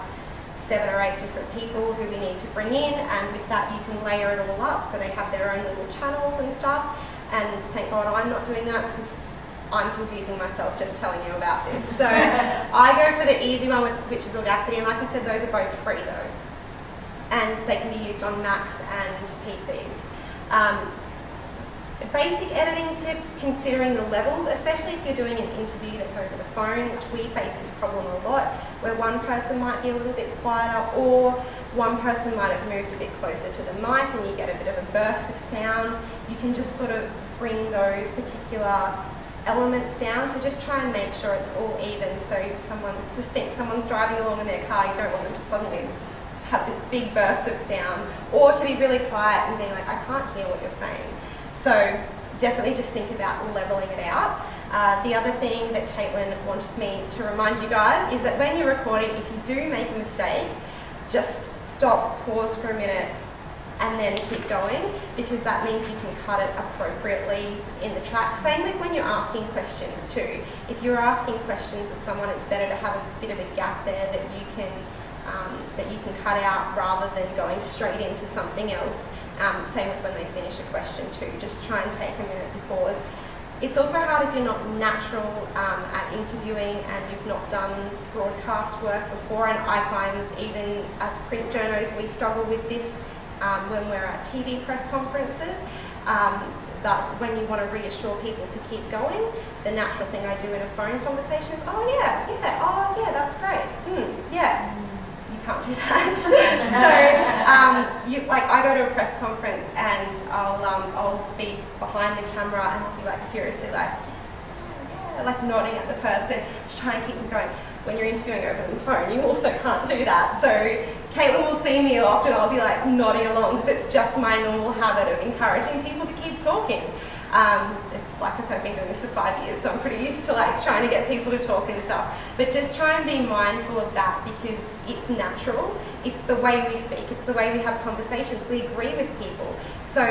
7 or 8 different people who we need to bring in, and with that you can layer it all up so they have their own little channels and stuff. And thank God I'm not doing that, because I'm confusing myself just telling you about this. So I go for the easy one, which is Audacity, and like I said, those are both free though, and they can be used on Macs and PCs. Basic editing tips, considering the levels, especially if you're doing an interview that's over the phone, which we face this problem a lot, where one person might be a little bit quieter, or one person might have moved a bit closer to the mic and you get a bit of a burst of sound. You can just sort of bring those particular elements down, so just try and make sure it's all even. So if someone just thinks someone's driving along in their car, you don't want them to suddenly just have this big burst of sound, or to be really quiet and being like, I can't hear what you're saying. So definitely just think about leveling it out. The other thing that Caitlin wanted me to remind you guys is that when you're recording, if you do make a mistake, just stop, pause for a minute, and then keep going, because that means you can cut it appropriately in the track. Same with when you're asking questions too. If you're asking questions of someone, it's better to have a bit of a gap there that you can cut out, rather than going straight into something else. Same with when they finish a question too. Just try and take a minute and pause. It's also hard if you're not natural at interviewing and you've not done broadcast work before, and I find even as print journos we struggle with this when we're at TV press conferences. But when you want to reassure people to keep going, the natural thing I do in a phone conversation is, oh yeah, that's great, yeah. You can't do that. So, I go to a press conference and I'll be behind the camera and I'll be like furiously like nodding at the person, just trying to keep them going. When you're interviewing over the phone, you also can't do that. So Caitlin will see me often, I'll be like nodding along, because it's just my normal habit of encouraging people to keep talking. Like I said, I've been doing this for 5 years, so I'm pretty used to trying to get people to talk and stuff. But just try and be mindful of that, because it's natural. It's the way we speak. It's the way we have conversations. We agree with people. So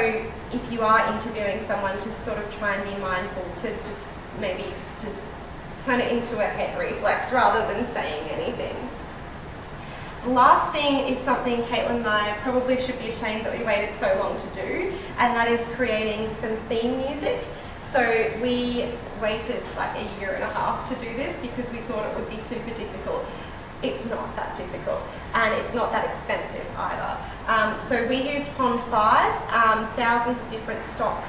if you are interviewing someone, just sort of try and be mindful to just maybe just turn it into a head reflex rather than saying anything. The last thing is something Caitlin and I probably should be ashamed that we waited so long to do, and that is creating some theme music. So we waited like a year and a half to do this because we thought it would be super difficult. It's not that difficult, and it's not that expensive either. So we used Pond 5, thousands of different stock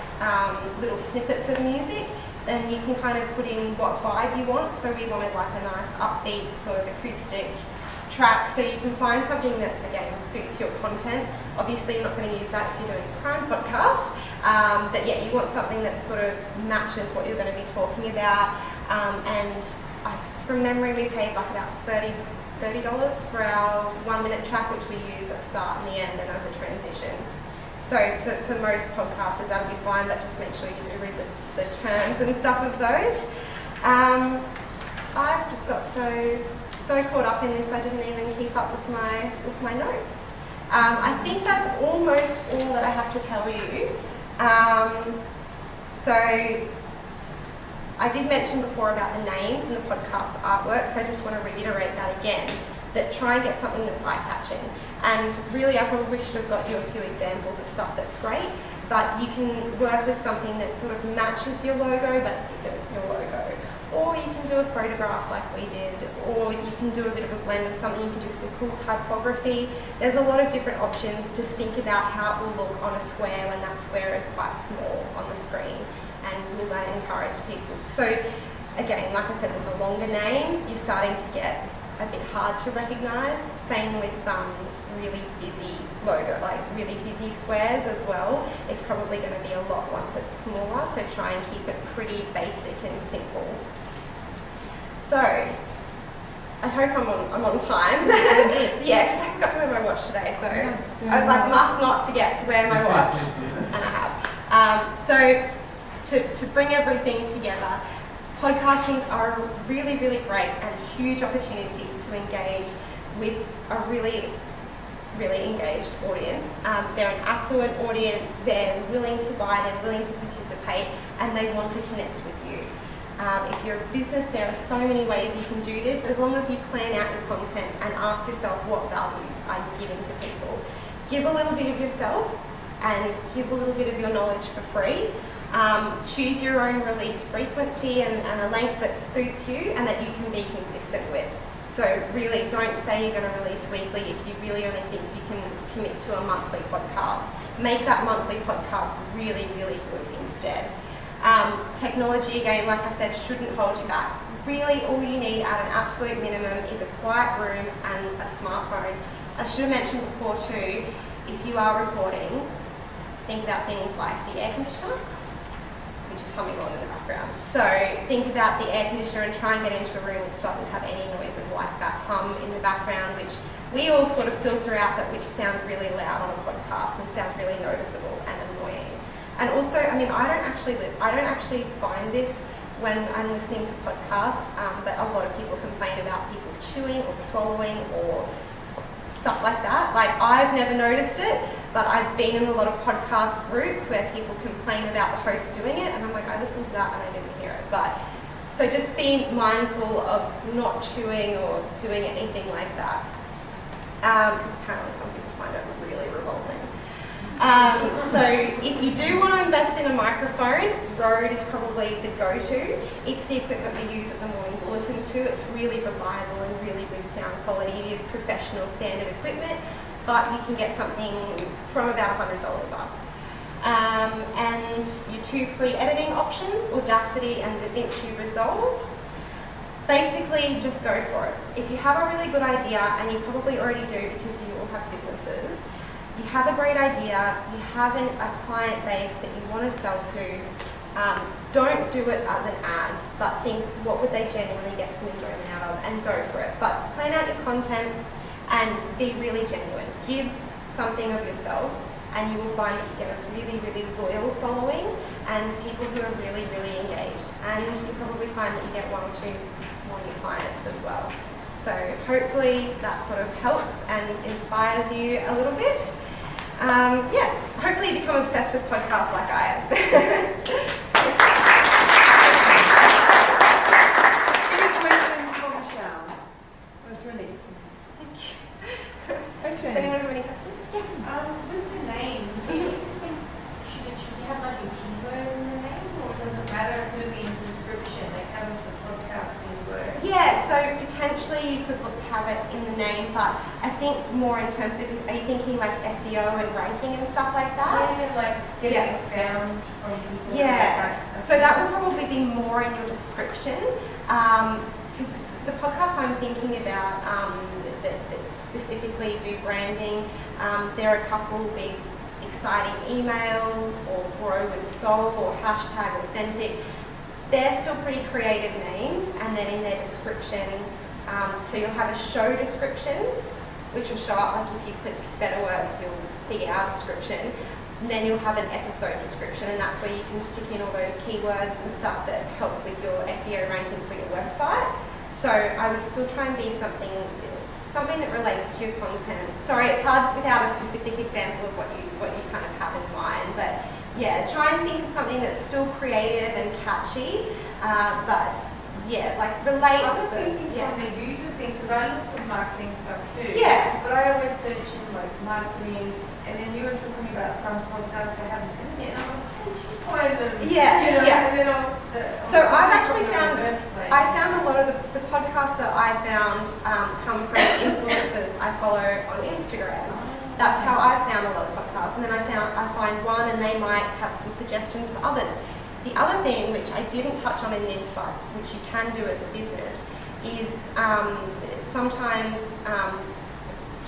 little snippets of music. Then you can kind of put in what vibe you want. So we wanted like a nice upbeat sort of acoustic track, so you can find something that again suits your content. Obviously you're not going to use that if you're doing a crime podcast, but yeah, you want something that sort of matches what you're going to be talking about. And from memory we paid like about $30 for our 1 minute track, which we use at the start and the end and as a transition. So for most podcasters that'll be fine, but just make sure you do read the terms and stuff of those. I've just got so caught up in this I didn't even keep up with my notes. I think that's almost all that I have to tell you. So I did mention before about the names and the podcast artwork, so I just want to reiterate that again. that try and get something that's eye-catching. And really, I probably should have got you a few examples of stuff that's great, but you can work with something that sort of matches your logo but isn't your logo. Or you can do a photograph like we did, or you can do a bit of a blend of something, you can do some cool typography. There's a lot of different options. Just think about how it will look on a square when that square is quite small on the screen, and will that encourage people? So again, like I said, with a longer name, you're starting to get a bit hard to recognise. Same with really busy logo, like really busy squares as well. It's probably going to be a lot once it's smaller, so try and keep it pretty basic and simple. So, I hope I'm on time. Yeah, because I forgot to wear my watch today, so I was like, must not forget to wear my watch, and I have. So, to bring everything together, podcastings are a really, really great and huge opportunity to engage with a really engaged audience. They're an affluent audience, they're willing to buy, they're willing to participate, and they want to connect with you. If you're a business, there are so many ways you can do this, as long as you plan out your content and ask yourself, what value are you giving to people? Give a little bit of yourself and give a little bit of your knowledge for free. Choose your own release frequency and a length that suits you and that you can be consistent with. So really, don't say you're going to release weekly if you really only think you can commit to a monthly podcast. Make that monthly podcast really, really good instead. Technology, again, like I said, shouldn't hold you back. Really, all you need at an absolute minimum is a quiet room and a smartphone. I should have mentioned before too, if you are recording, think about things like the air conditioner, which is humming on in the background. So think about the air conditioner and try and get into a room which doesn't have any noises like that hum in the background, which we all sort of filter out, but which sound really loud on a podcast and sound really noticeable and annoying. And also, I mean, I don't actually find this when I'm listening to podcasts, but a lot of people complain about people chewing or swallowing or stuff like that. Like, I've never noticed it, but I've been in a lot of podcast groups where people complain about the host doing it, and I'm like, I listened to that and I didn't hear it. But so just be mindful of not chewing or doing anything like that, because apparently some people find it really revolting. So if you do want to invest in a microphone, Rode is probably the go-to. It's the equipment we use at the Morning Bulletin too. It's really reliable and really good sound quality. It is professional standard equipment, but you can get something from about $100 up. And your two free editing options, Audacity and DaVinci Resolve. Basically, just go for it. If you have a really good idea, and you probably already do because you all have businesses, you have a great idea, you have a client base that you want to sell to, don't do it as an ad, but think what would they genuinely get some enjoyment out of, and go for it. But plan out your content and be really genuine. Give something of yourself, and you will find that you get a really, really loyal following and people who are really, really engaged. And you probably find that you get one or two more new clients as well. So hopefully that sort of helps and inspires you a little bit. Yeah, hopefully you become obsessed with podcasts like I am. Any questions for Michelle? It was really easy. Thank you. Questions? Does anyone have any questions? With the name, do you need to think, should you have like a keyword in the name, or does it matter? Could it be in the description? Like, how does the podcast thing work? Yeah, so potentially you could look to have it in the name, but I think more in terms of, are you thinking like SEO and ranking and stuff like that? Yeah, like getting it found from people. Yeah, so that would probably be more in your description, because the podcasts I'm thinking about that specifically do branding, there are a couple with exciting emails or grow with soul or hashtag authentic. They're still pretty creative names, and then in their description, so you'll have a show description, which will show up, like if you click Better Words, you'll see our description. And then you'll have an episode description, and that's where you can stick in all those keywords and stuff that help with your SEO ranking for your website. So I would still try and be something that relates to your content. Sorry, it's hard without a specific example of what you kind of have in mind, but yeah, try and think of something that's still creative and catchy, but like I relates. was but, thinking yeah. from the user thing, because I look for marketing stuff too. Yeah. But I always search in like marketing, and then you were talking about some podcast I haven't been yet, and I'm like, hey, she's one of them. Yeah, You know, yeah. and then So I've actually found, I I found a lot of the podcasts that I found come from influencers I follow on Instagram. That's how I found a lot of podcasts, and then I find one, and they might have some suggestions for others. The other thing, which I didn't touch on in this, but which you can do as a business, is sometimes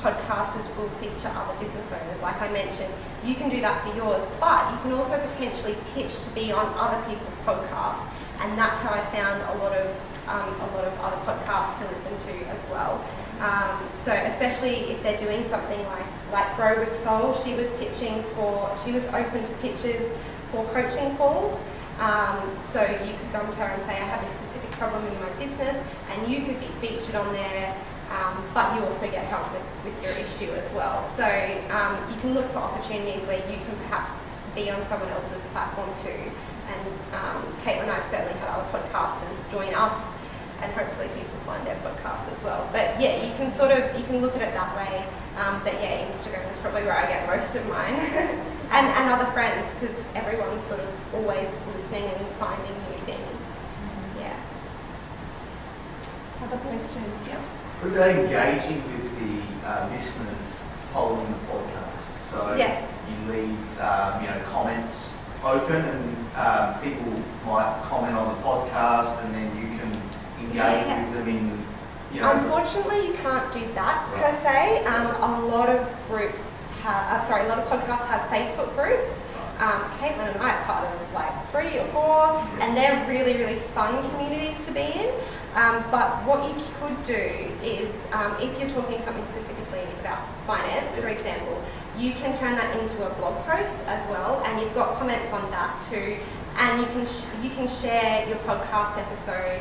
podcasters will feature other business owners. Like I mentioned, you can do that for yours, but you can also potentially pitch to be on other people's podcasts, and that's how I found a lot of other podcasts to listen to as well. So especially if they're doing something like Grow with Soul, she was open to pitches for coaching calls. So you could go to her and say, I have this specific problem in my business, and you could be featured on there, but you also get help with your issue as well. So you can look for opportunities where you can perhaps be on someone else's platform too. And Caitlin and I have certainly had other podcasters join us, and hopefully people find their podcasts as well. But yeah, you can look at it that way. But yeah, Instagram is probably where I get most of mine. and other friends, because everyone's sort of always listening and finding new things. Yeah. Other questions? Yeah. Are they engaging with the listeners following the podcast? So Yeah. you leave comments open, and people might comment on the podcast, and then you can engage Yeah. with them in. Unfortunately, you can't do that per se. A lot of podcasts have Facebook groups. Caitlin and I are part of like 3 or 4, and they're really, really fun communities to be in. But what you could do is, if you're talking something specifically about finance, for example, you can turn that into a blog post as well, and you've got comments on that too. And you can share your podcast episode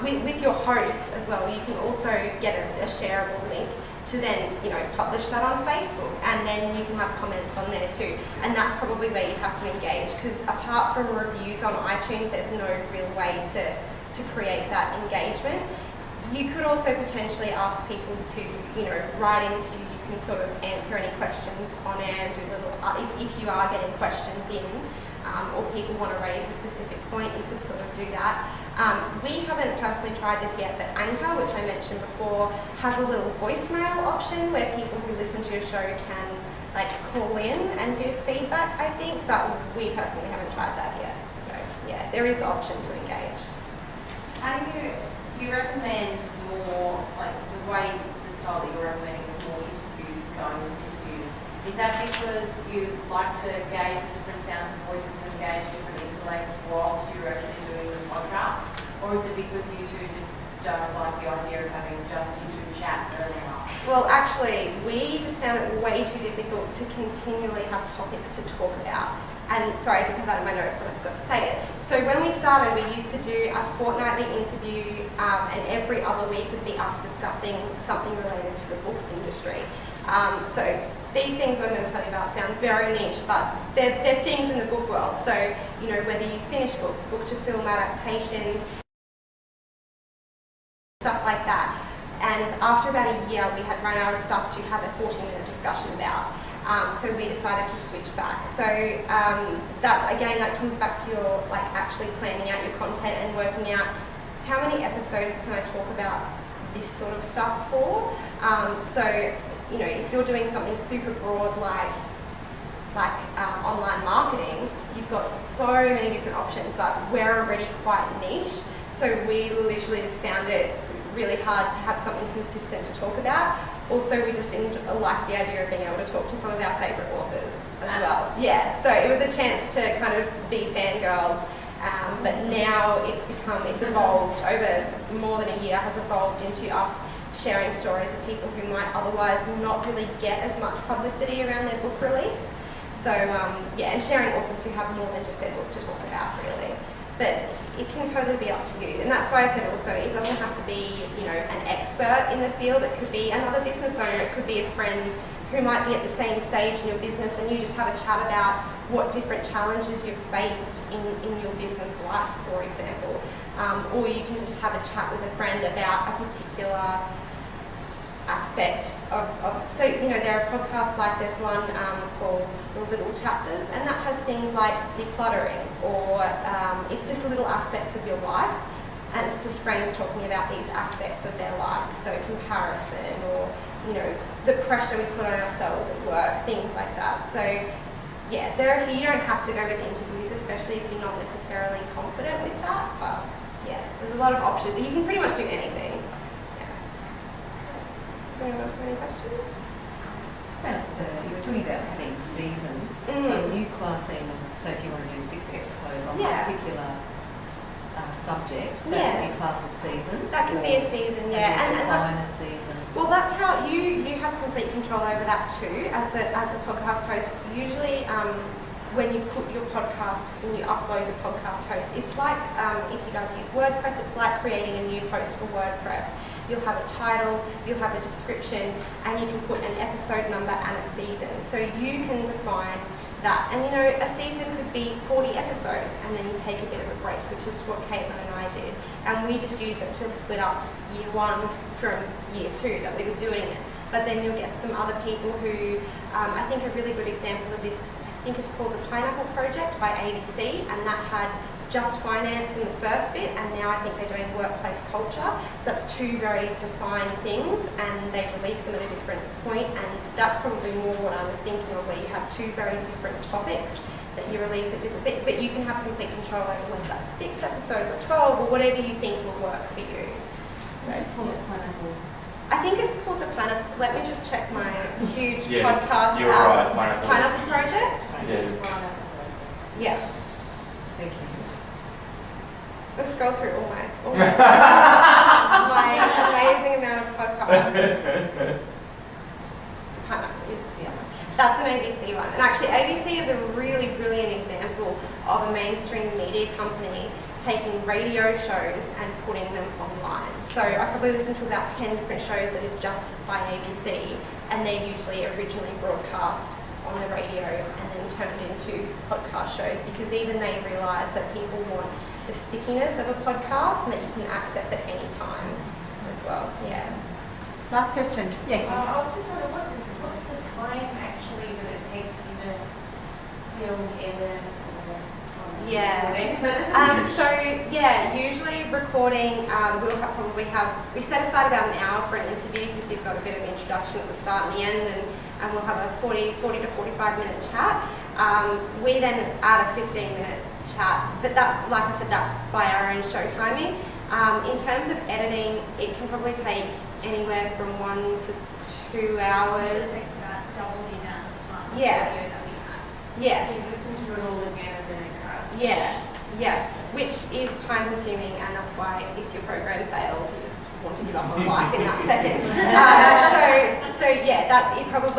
with your host as well. You can also get a shareable link to then publish that on Facebook, and then you can have comments on there too. And that's probably where you have to engage, because apart from reviews on iTunes, there's no real way to create that engagement. You could also potentially ask people to write into you. You can sort of answer any questions on air and do little if you are getting questions in, or people want to raise a specific point, you could sort of do that. We haven't personally tried this yet, but Anchor, which I mentioned before, has a little voicemail option where people who listen to your show can call in and give feedback, I think, but we personally haven't tried that yet. So yeah, there is the option to engage. Do you recommend more, the style that you're recommending is more interviews, going with interviews? Is that because you like to gauge the different sounds and voices and engage different intellect whilst you're actually doing the podcast? Or is it because you two just don't like the idea of having just YouTube chat early on? Well, actually, we just found it way too difficult to continually have topics to talk about. And sorry, I did have that in my notes, but I forgot to say it. So when we started, we used to do a fortnightly interview, and every other week would be us discussing something related to the book industry. So these things that I'm going to tell you about sound very niche, but they're things in the book world. So, whether you finish books, book to film adaptations, stuff like that. And after about a year, we had run out of stuff to have a 40-minute discussion about. So we decided to switch back. So that comes back to your actually planning out your content and working out how many episodes can I talk about this sort of stuff for. So if you're doing something super broad like online marketing, you've got so many different options, but we're already quite niche. So we literally just found it really hard to have something consistent to talk about. Also, we just didn't like the idea of being able to talk to some of our favourite authors as well. Yeah, so it was a chance to kind of be fangirls, but now it's evolved over more than a year, has evolved into us sharing stories of people who might otherwise not really get as much publicity around their book release. So and sharing authors who have more than just their book to talk about, really. But it can totally be up to you. And that's why I said also, it doesn't have to be, an expert in the field. It could be another business owner. It could be a friend who might be at the same stage in your business, and you just have a chat about what different challenges you've faced in your business life, for example. or you can just have a chat with a friend about a particular aspect of so there are podcasts like there's one called The Little Chapters, and that has things like decluttering, or it's just little aspects of your life, and it's just friends talking about these aspects of their life, so comparison, or the pressure we put on ourselves at work, things like that. So yeah, you don't have to go with interviews, especially if you're not necessarily confident with that, but yeah, there's a lot of options. You can pretty much do anything. Does anyone else have any questions? Just about you were talking about having seasons. So are you classing, so if you want to do 6 episodes on a particular subject, that's what you class as season? That can be a season, yeah. And that's a season. Well, that's how you have complete control over that too, as the podcast host. Usually, when you put your podcast and you upload the podcast host, it's like if you guys use WordPress, it's like creating a new post for WordPress. You'll have a title, you'll have a description, and you can put an episode number and a season. So you can define that. And a season could be 40 episodes, and then you take a bit of a break, which is what Caitlin and I did. And we just use it to split up year 1 from year 2 that we were doing it. But then you'll get some other people who, I think a really good example of this, I think it's called The Pineapple Project by ABC, and that had just finance in the first bit, and now I think they're doing workplace culture. So that's 2 very defined things, and they release them at a different point, and that's probably more what I was thinking of, where you have 2 very different topics that you release at different bits, but you can have complete control over whether that's 6 episodes or 12 or whatever you think will work for you. So I think it's called The Pineapple. Let me just check my huge podcast you're app. right, Pineapple Project? Yeah. Yeah. Thank you. Let's scroll through all my amazing amount of podcasts. Pineapple is the other. That's an ABC one. And actually ABC is a really brilliant example of a mainstream media company taking radio shows and putting them online. So I probably listened to about 10 different shows that are just by ABC, and they're usually originally broadcast on the radio and then turned into podcast shows, because even they realise that people want the stickiness of a podcast and that you can access at any time as well. Yeah. Last question. Yes. I was just wondering, what's the time actually that it takes you to film, edit, usually recording, we set aside about an hour for an interview, because you've got a bit of introduction at the start and the end, and we'll have a 40 to 45 minute chat. We then add a 15-minute chat, but that's, like I said, that's by our own show timing. In terms of editing, it can probably take anywhere from 1 to 2 hours. It takes about double the amount of time Yeah. audio that we have. Yeah. You listen to it all again and then it cuts. Yeah, which is time consuming, and that's why if your program fails, you just want to give up on life in that second.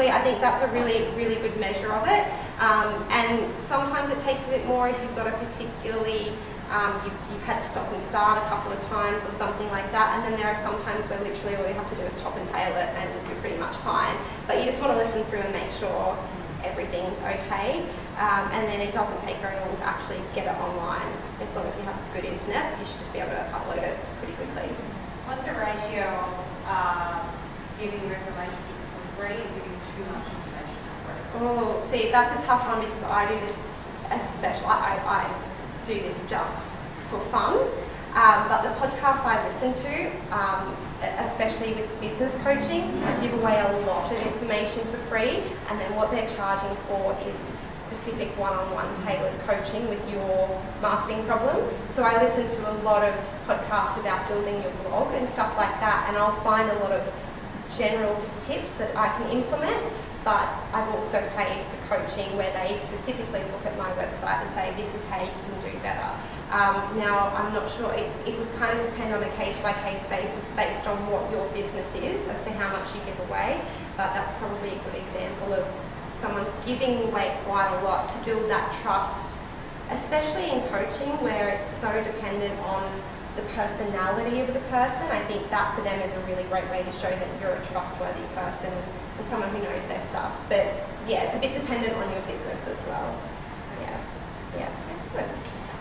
I think that's a really, really good measure of it. And sometimes it takes a bit more if you've got a particularly, you've had to stop and start a couple of times or something like that. And then there are some times where literally all you have to do is top and tail it and you're pretty much fine. But you just want to listen through and make sure everything's okay. And then it doesn't take very long to actually get it online. As long as you have good internet, you should just be able to upload it pretty quickly. What's the ratio of giving your information for free and giving too much information for free? Oh, see, that's a tough one, because I do this I do this just for fun. But the podcasts I listen to, especially with business coaching, give away a lot of information for free, and then what they're charging for is specific one-on-one tailored coaching with your marketing problem. So I listen to a lot of podcasts about building your blog and stuff like that, and I'll find a lot of general tips that I can implement, but I've also paid for coaching where they specifically look at my website and say, this is how you can do better. Now, I'm not sure, it would kind of depend on a case-by-case basis based on what your business is as to how much you give away, but that's probably a good example of someone giving away quite a lot to build that trust, especially in coaching where it's so dependent on the personality of the person. I think that for them is a really great way to show that you're a trustworthy person and someone who knows their stuff. But yeah, it's a bit dependent on your business as well. Yeah, excellent.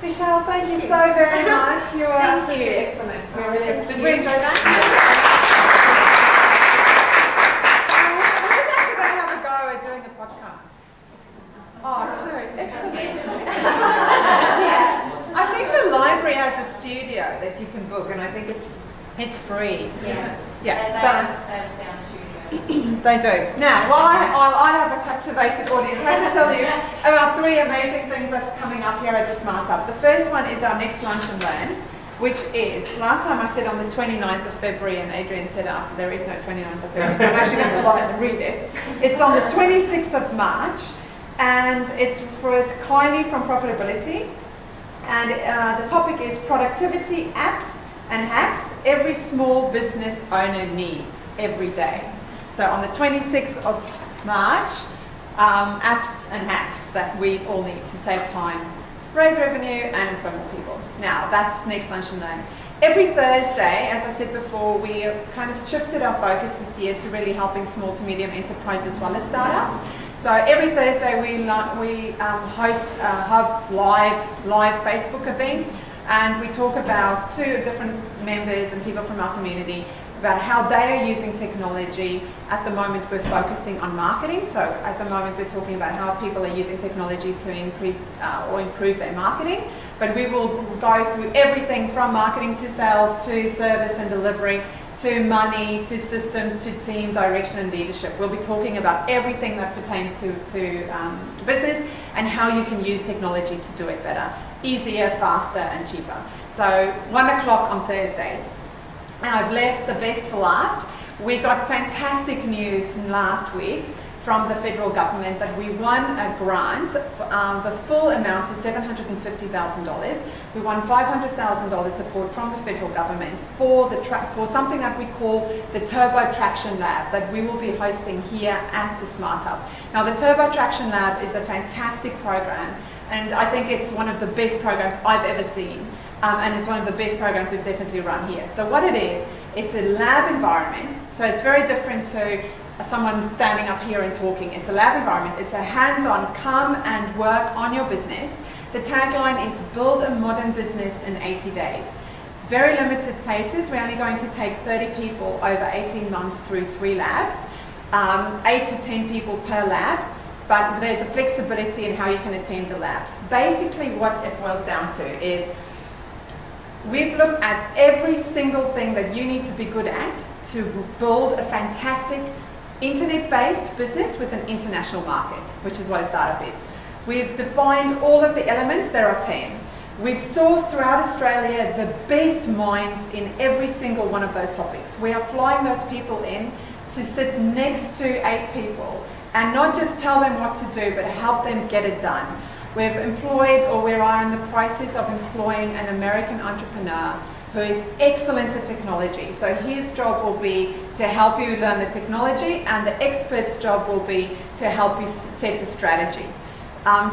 Michelle, thank you so very much. You are Absolutely excellent. Did we enjoy that? Who's actually going to have a go at doing a podcast? Oh, two. Excellent. I think the library has a studio that you can book, and I think it's free. Yes. Isn't it? Yeah. They So have sound studio. they do. Now, while I have a captivated audience, I have to tell you about three amazing things that's coming up here at the Smart Hub. The first one is our next lunch and learn, which is, last time I said on the 29th of February, and Adrian said after there is no 29th of February, so I'm actually going to lie and read it. It's on the 26th of March, and it's with Kylie from Profitability. And the topic is productivity apps and hacks every small business owner needs every day. So on the 26th of March, apps and hacks that we all need to save time, raise revenue, and employ more people. Now, that's next lunch and learn. Every Thursday, as I said before, we kind of shifted our focus this year to really helping small to medium enterprises as well as startups. So every Thursday we host a Hub live Facebook event, and we talk about two different members and people from our community about how they are using technology. At the moment we're focusing on marketing, so at the moment we're talking about how people are using technology to increase or improve their marketing, but we will go through everything from marketing to sales to service and delivery to money to systems to team direction and leadership. We'll be talking about everything that pertains to business and how you can use technology to do it better, easier, faster and cheaper. So 1 o'clock on Thursdays. And I've left the best for last. We got fantastic news last week from the federal government that we won a grant. The full amount is $750,000. We won $500,000 support from the federal government for something that we call the Turbo Traction Lab that we will be hosting here at the Smart Hub. Now, the Turbo Traction Lab is a fantastic program, and I think it's one of the best programs I've ever seen. And it's one of the best programs we've definitely run here. So what it is, it's a lab environment. So it's very different to someone standing up here and talking. It's a lab environment. It's a hands-on, come and work on your business. The tagline is build a modern business in 80 days. Very limited places. We're only going to take 30 people over 18 months through 3 labs, 8 to 10 people per lab. But there's a flexibility in how you can attend the labs. Basically what it boils down to is we've looked at every single thing that you need to be good at to build a fantastic internet-based business with an international market, which is what a startup is. We've defined all of the elements. There are 10. We've sourced throughout Australia the best minds in every single one of those topics. We are flying those people in to sit next to 8 people and not just tell them what to do, but help them get it done. We've employed, or we are in the process of employing, an American entrepreneur who is excellent at technology. So his job will be to help you learn the technology, and the expert's job will be to help you set the strategy.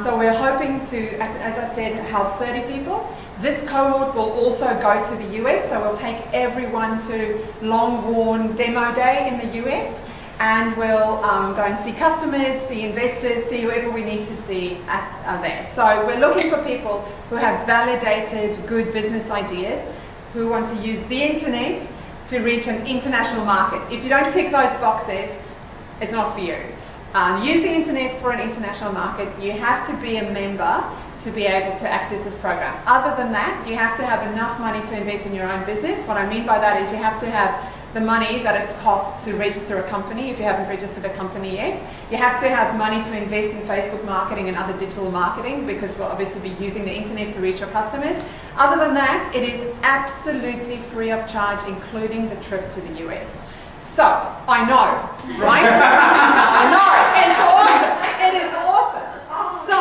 So we're hoping to, as I said, help 30 people. This cohort will also go to the US, so we'll take everyone to Longhorn Demo Day in the US. And we'll go and see customers, see investors, see whoever we need to see there. So we're looking for people who have validated good business ideas, who want to use the internet to reach an international market. If you don't tick those boxes, it's not for you. Use the internet for an international market. You have to be a member to be able to access this program. Other than that, you have to have enough money to invest in your own business. What I mean by that is you have to have the money that it costs to register a company if you haven't registered a company yet. You have to have money to invest in Facebook marketing and other digital marketing, because we'll obviously be using the internet to reach your customers. Other than that, it is absolutely free of charge, including the trip to the US. So, I know, right? I know, it's awesome. It is awesome. So,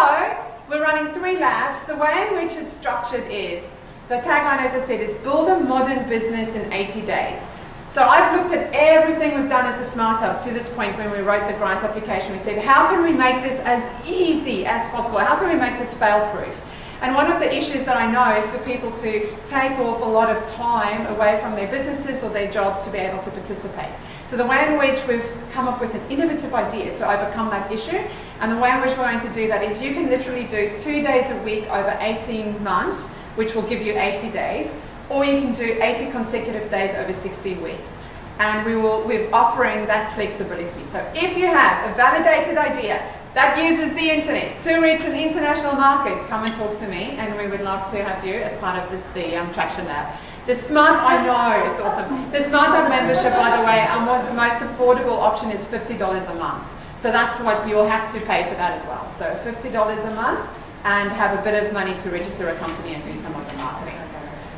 we're running 3 labs. The way in which it's structured is, the tagline, as I said, is build a modern business in 80 days. So I've looked at everything we've done at the Smart Hub to this point. When we wrote the grant application, we said, how can we make this as easy as possible? How can we make this fail-proof? And one of the issues that I know is for people to take off a lot of time away from their businesses or their jobs to be able to participate. So the way in which we've come up with an innovative idea to overcome that issue, and the way in which we're going to do that is you can literally do 2 days a week over 18 months, which will give you 80 days. or you can do 80 consecutive days over 16 weeks. And we're offering that flexibility. So if you have a validated idea that uses the internet to reach an international market, come and talk to me, and we would love to have you as part of the Traction Lab. The Smart, I know, it's awesome. The Smart Hub membership, by the way, was the most affordable option is $50 a month. So that's what you'll have to pay for that as well. So $50 a month and have a bit of money to register a company and do some of the marketing.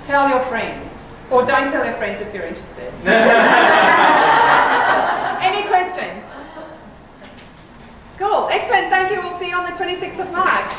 Tell your friends, or don't tell your friends if you're interested. Any questions? Cool, excellent, thank you. We'll see you on the 26th of March.